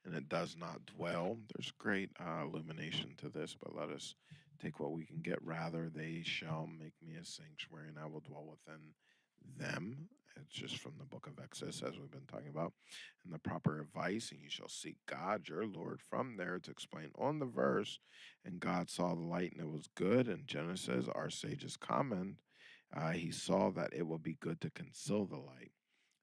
and it does not dwell. There's great illumination to this, but let us take what we can get. Rather, they shall make me a sanctuary, and I will dwell within them. It's just from the book of Exodus, as we've been talking about. And the proper advice, and you shall seek God your Lord from there to explain on the verse. And God saw the light, and it was good. In Genesis, our sages comment, he saw that it would be good to conceal the light.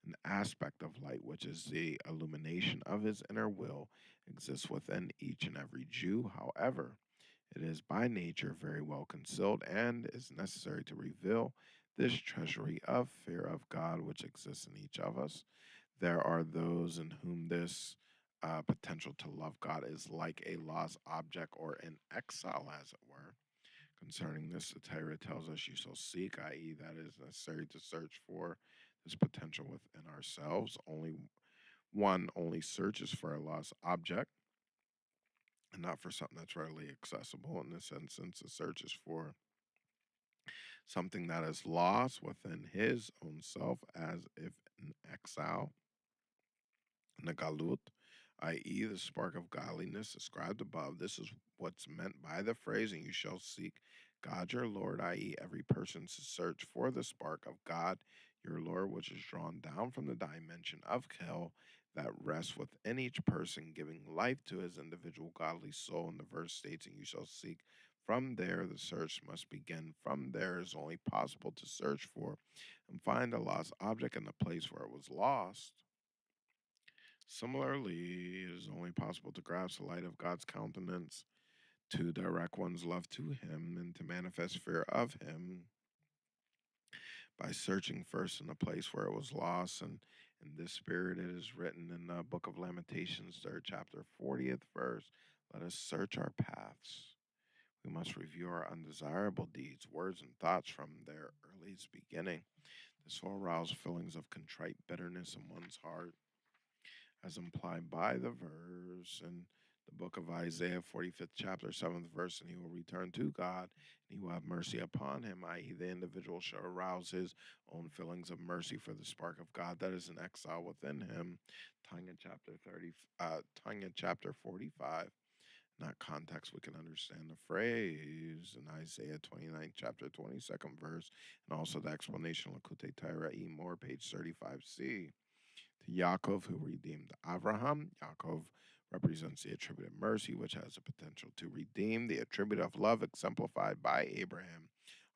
An aspect of light, which is the illumination of his inner will, exists within each and every Jew. However, It is by nature very well concealed and is necessary to reveal this treasury of fear of God which exists in each of us. There are those in whom this potential to love God is like a lost object or an exile, as it were. Concerning this, the Torah tells us, "You shall seek," i.e., that it is necessary to search for this potential within ourselves. Only searches for a lost object and not for something that's readily accessible. In this instance, the search is for something that is lost within his own self, as if in exile, Nagalut, i.e., the spark of godliness described above. This is what's meant by the phrase, and you shall seek God your Lord, i.e., every person's search for the spark of God your Lord, which is drawn down from the dimension of hell that rests within each person, giving life to his individual godly soul. And the verse states, and you shall seek. From there, the search must begin. From there is only possible to search for and find a lost object in the place where it was lost. Similarly, it is only possible to grasp the light of God's countenance, to direct one's love to Him, and to manifest fear of Him by searching first in the place where it was lost. And in this spirit, it is written in the book of Lamentations, 3rd chapter, 40th verse, let us search our paths. We must review our undesirable deeds, words, and thoughts from their earliest beginning. This will arouse feelings of contrite bitterness in one's heart as implied by the verse in the book of Isaiah, 45th chapter, 7th verse, and he will return to God, and he will have mercy upon him, i.e., the individual shall arouse his own feelings of mercy for the spark of God that is in exile within him. Tanya chapter 30, Tanya chapter 45. In that context, we can understand the phrase in Isaiah 29th chapter, 22nd verse, and also the explanation, Lakute Tyra E. Moore, page 35c. To Yaakov, who redeemed Abraham. Yaakov represents the attribute of mercy, which has the potential to redeem the attribute of love exemplified by Abraham,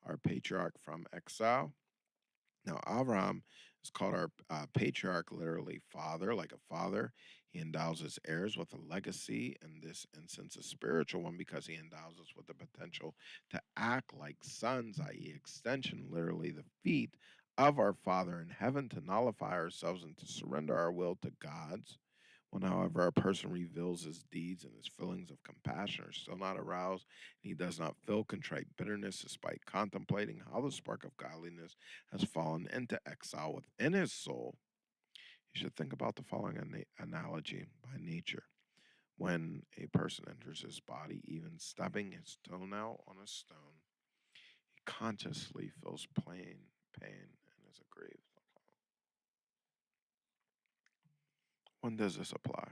our patriarch from exile. Now, Abraham is called our patriarch, literally father, like a father. He endows his heirs with a legacy, in this instance, a spiritual one, because he endows us with the potential to act like sons, i.e., extension, literally the feet of our Father in heaven, to nullify ourselves and to surrender our will to God's. When, however, a person reveals his deeds and his feelings of compassion are still not aroused, and he does not feel contrite bitterness despite contemplating how the spark of godliness has fallen into exile within his soul, you should think about the following analogy by nature. When a person enters his body, even stubbing his toenail on a stone, he consciously feels pain, and is aggrieved. When does this apply?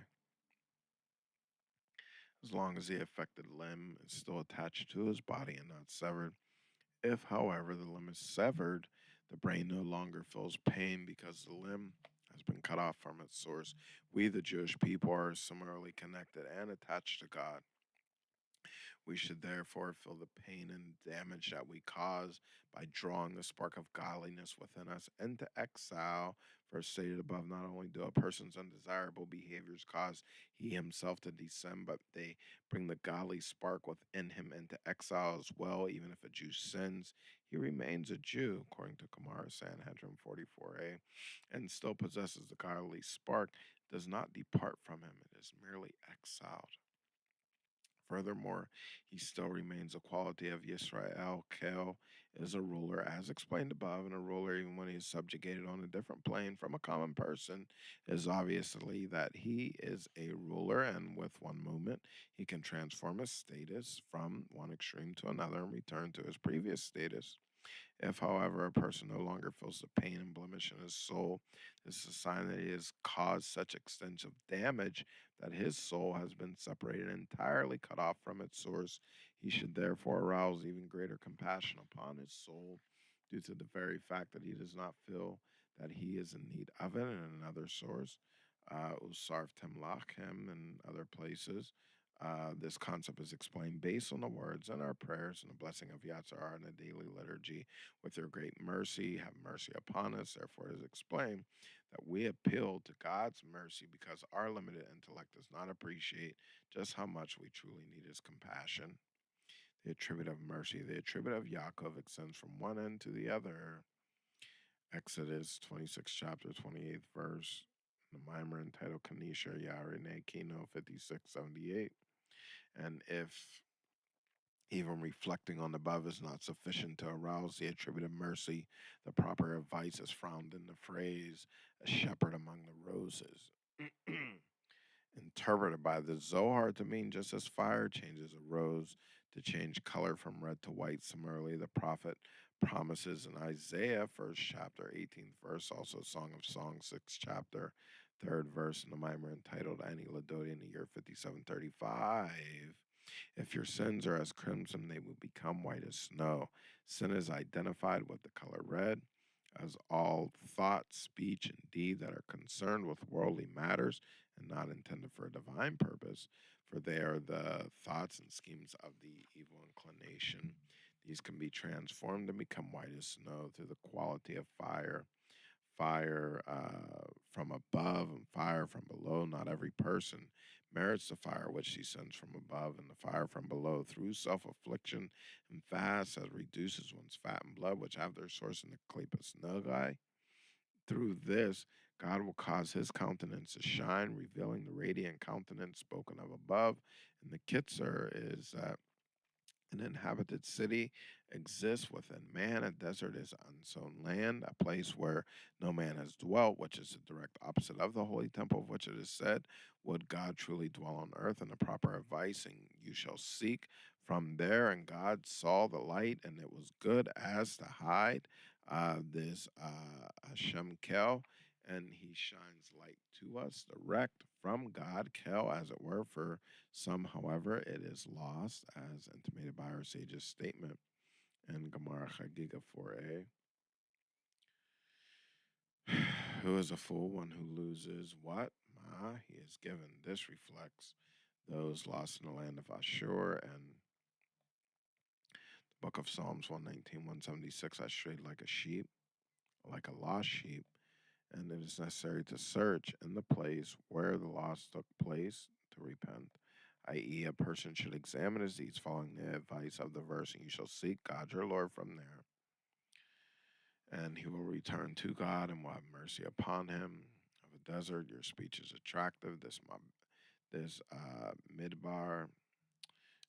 As long as the affected limb is still attached to his body and not severed. If, however, the limb is severed, the brain no longer feels pain because the limb has been cut off from its source. We, the Jewish people, are similarly connected and attached to God. We should therefore feel the pain and damage that we cause by drawing the spark of godliness within us into exile. For stated above, not only do a person's undesirable behaviors cause he himself to descend, but they bring the godly spark within him into exile as well. Even if a Jew sins, he remains a Jew, according to Gemara Sanhedrin 44a, and still possesses the godly spark, does not depart from him. It is merely exiled. Furthermore, he still remains a quality of Yisrael. Kel is a ruler, as explained above, and a ruler, even when he is subjugated on a different plane from a common person, is obviously that he is a ruler, and with one movement, he can transform his status from one extreme to another and return to his previous status. If, however, a person no longer feels the pain and blemish in his soul, this is a sign that he has caused such extensive damage that his soul has been separated entirely, cut off from its source. He should therefore arouse even greater compassion upon his soul due to the very fact that he does not feel that he is in need of it in another source. Usarf Temlachem and other places. This concept is explained based on the words in our prayers and the blessing of Yatzar in the daily liturgy. With your great mercy, have mercy upon us. Therefore, it is explained that we appeal to God's mercy because our limited intellect does not appreciate just how much we truly need His compassion. The attribute of mercy. The attribute of Yaakov extends from one end to the other. Exodus 26, chapter 28th verse. The mimer entitled Kanisha Yarine Kino 5678. And if even reflecting on the above is not sufficient to arouse the attribute of mercy, the proper advice is found in the phrase, a shepherd among the roses. Interpreted by the Zohar to mean just as fire changes a rose to change color from red to white. Similarly, the prophet promises in Isaiah, first chapter, 18th verse, also Song of Songs, sixth chapter, third verse, in the mimer entitled Ani Ladodi in the year 5735. If your sins are as crimson, they will become white as snow. Sin is identified with the color red, as all thought, speech, and deed that are concerned with worldly matters and not intended for a divine purpose, for they are the thoughts and schemes of the evil inclination. These can be transformed and become white as snow through the quality of fire. Fire from above and fire from below. Not every person merits the fire which descends from above, and the fire from below through self affliction and fast as reduces one's fat and blood, which have their source in the Clepus Nogai. Through this, God will cause his countenance to shine, revealing the radiant countenance spoken of above. And the Kitzer is that an inhabited city exists within man. A desert is unsown land, a place where no man has dwelt, which is the direct opposite of the holy temple, of which it is said, would God truly dwell on earth? And the proper advice, and you shall seek from there. And God saw the light, and it was good as to hide this Hashem Kel, and he shines light to us direct from God, Kel, as it were, for some, however, it is lost, as intimated by our sage's statement in Gemara Chagiga 4a. Who is a fool? One who loses what? Ma, he is given. This reflects those lost in the land of Ashur, and the book of Psalms 119, 176. I strayed like a sheep, like a lost sheep, and it is necessary to search in the place where the loss took place to repent, i.e., a person should examine his deeds following the advice of the verse, and you shall seek God your Lord from there, and he will return to God and will have mercy upon him. Of a desert, your speech is attractive. This midbar,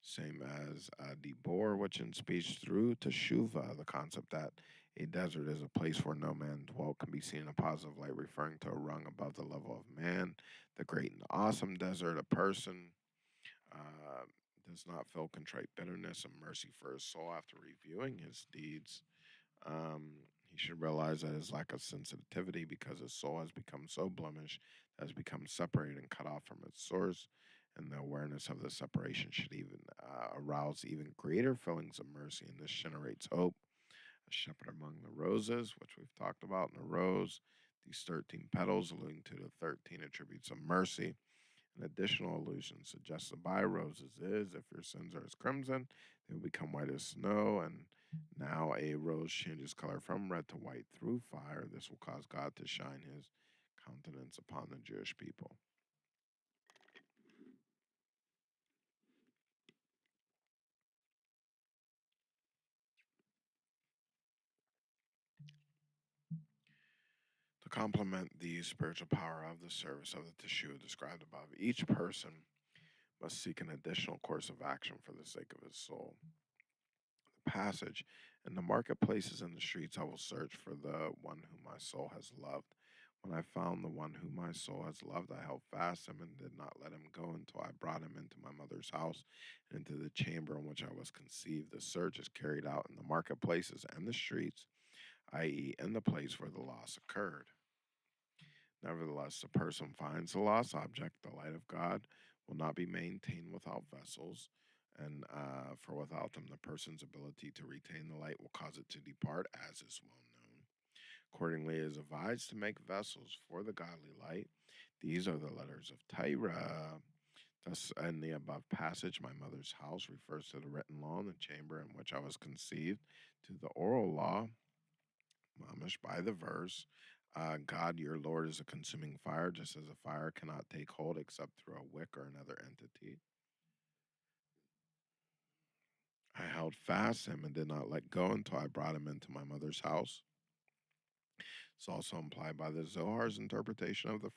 same as Debor, which in speech through Teshuva, the concept that a desert is a place where no man dwelt, can be seen in a positive light, referring to a rung above the level of man. The great and awesome desert, a person uh, does not feel contrite bitterness and mercy for his soul after reviewing his deeds. He should realize that his lack of sensitivity, because his soul has become so blemished, has become separated and cut off from its source, and the awareness of the separation should even arouse even greater feelings of mercy, and this generates hope. A shepherd among the roses, which we've talked about in the rose, these 13 petals alluding to the 13 attributes of mercy. An additional allusion suggested by roses is if your sins are as crimson, they will become white as snow. And now a rose changes color from red to white through fire. This will cause God to shine his countenance upon the Jewish people. To complement the spiritual power of the service of the tissue described above, each person must seek an additional course of action for the sake of his soul. Passage. In the marketplaces and the streets, I will search for the one whom my soul has loved. When I found the one whom my soul has loved, I held fast him and did not let him go until I brought him into my mother's house and into the chamber in which I was conceived. The search is carried out in the marketplaces and the streets, i.e., in the place where the loss occurred. Nevertheless, the person finds the lost object, the light of God, will not be maintained without vessels, and for without them, the person's ability to retain the light will cause it to depart, as is well known. Accordingly, it is advised to make vessels for the godly light. These are the letters of Torah. Thus, in the above passage, my mother's house refers to the written law in the chamber in which I was conceived, to the oral law, mamish by the verse. God, your Lord, is a consuming fire, just as a fire cannot take hold except through a wick or another entity. I held fast him and did not let go until I brought him into my mother's house. It's also implied by the Zohar's interpretation of the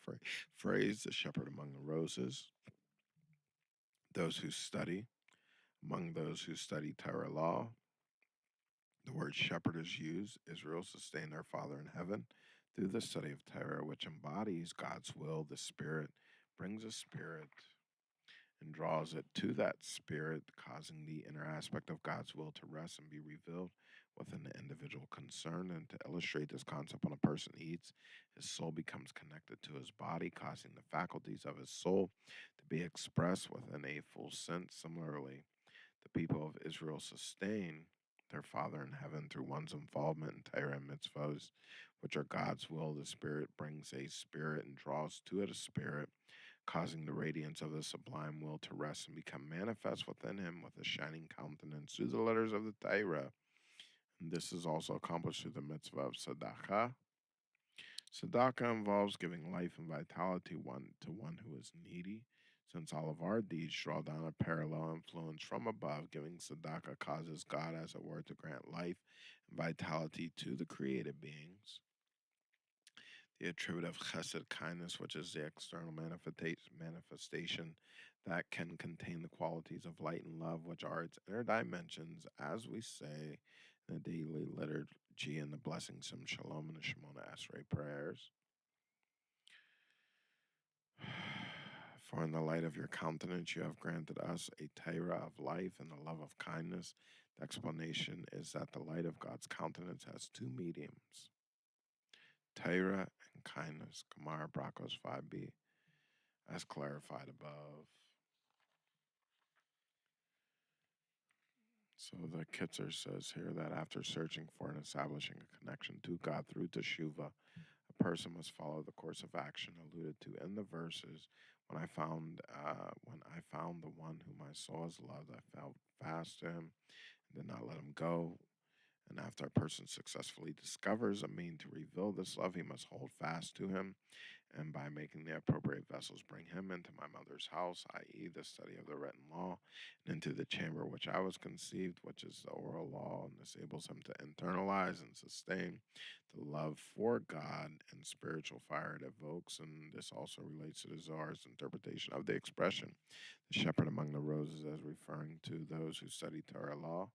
phrase, the shepherd among the roses. Those who study, among those who study Torah law, the word shepherd is used. Israel sustained their Father in heaven through the study of Torah, which embodies God's will. The Spirit brings a spirit and draws it to that spirit, causing the inner aspect of God's will to rest and be revealed within the individual concerned. And to illustrate this concept, when a person eats, his soul becomes connected to his body, causing the faculties of his soul to be expressed within a full sense. Similarly, the people of Israel sustain their Father in heaven through one's involvement in Torah and mitzvahs, which are God's will. The Spirit brings a spirit and draws to it a spirit, causing the radiance of the sublime will to rest and become manifest within him with a shining countenance through the letters of the Torah. And this is also accomplished through the mitzvah of tzedakah. Tzedakah involves giving life and vitality to one who is needy. Since all of our deeds draw down a parallel influence from above, giving tzedakah causes God, as it were, to grant life and vitality to the created beings. The attribute of chesed, kindness, which is the external manifestation that can contain the qualities of light and love, which are its inner dimensions, as we say in the daily liturgy and the blessings from Shalom and the Shemona Esrei prayers. For in the light of your countenance you have granted us a Torah of life and the love of kindness. The explanation is that the light of God's countenance has two mediums, Torah and kindness. Gemara Brachos 5b, as clarified above. So the Kitzer says here that after searching for and establishing a connection to God through Teshuvah, a person must follow the course of action alluded to in the verses. When I found the one whom I saw as loved, I felt fast to him and did not let him go. And after a person successfully discovers a mean to reveal this love, he must hold fast to him, and by making the appropriate vessels bring him into my mother's house, i.e., the study of the written law, and into the chamber which I was conceived, which is the oral law, and this enables him to internalize and sustain the love for God and spiritual fire it evokes. And this also relates to the Zohar's interpretation of the expression, the shepherd among the roses, as referring to those who study Torah law.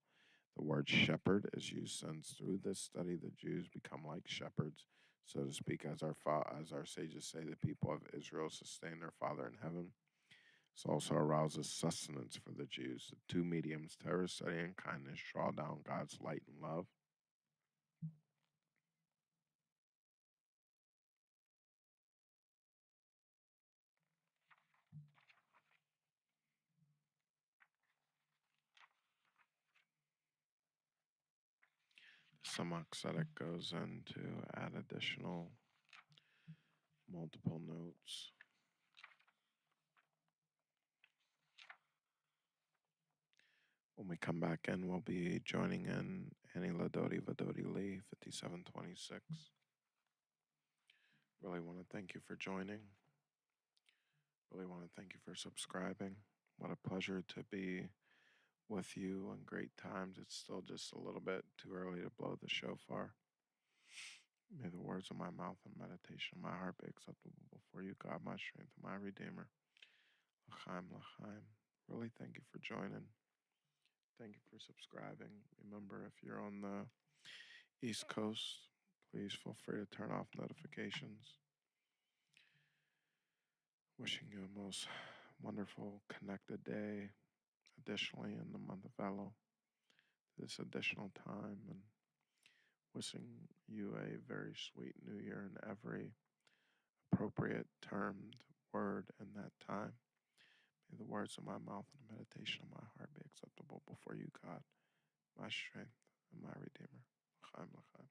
The word shepherd is used since through this study the Jews become like shepherds, so to speak, as our sages say, the people of Israel sustain their Father in heaven. This also arouses sustenance for the Jews. The two mediums, Torah study and kindness, draw down God's light and love. Some Aksedic goes in to add additional multiple notes. When we come back in, we'll be joining in Annie Ladodi Vadodi Lee, 5726. Really want to thank you for joining. Really want to thank you for subscribing. What a pleasure to be with you on great times. It's still just a little bit too early to blow the shofar. May the words of my mouth and meditation of my heart be acceptable before you, God, my strength and my Redeemer. L'chaim, l'chaim. Really thank you for joining. Thank you for subscribing. Remember, if you're on the East Coast, please feel free to turn off notifications. Wishing you a most wonderful, connected day. Additionally, in the month of Elul, this additional time, and wishing you a very sweet new year in every appropriate termed word in that time. May the words of my mouth and the meditation of my heart be acceptable before you, God, my strength and my Redeemer. L'chaim, l'chaim.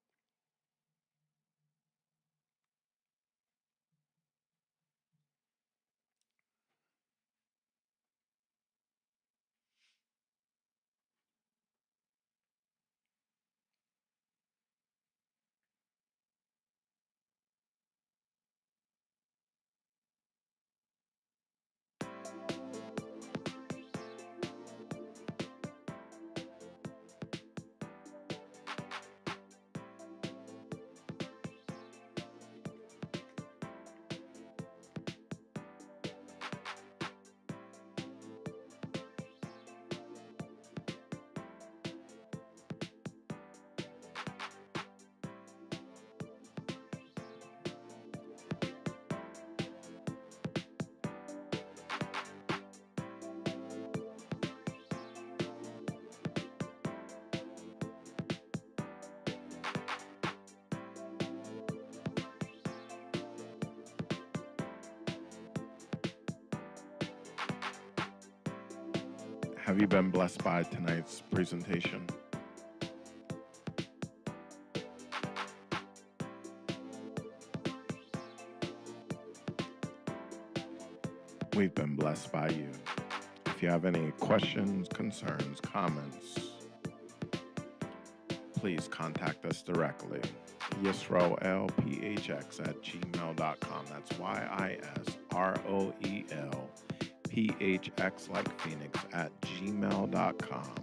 Have you been blessed by tonight's presentation? We've been blessed by you. If you have any questions, concerns, comments, please contact us directly. yisroelphx@gmail.com. That's YISROELPHX like Phoenix @gmail.com.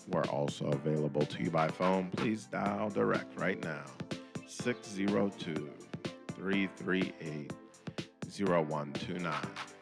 We're also available to you by phone. Please dial direct right now. 602-338-0129.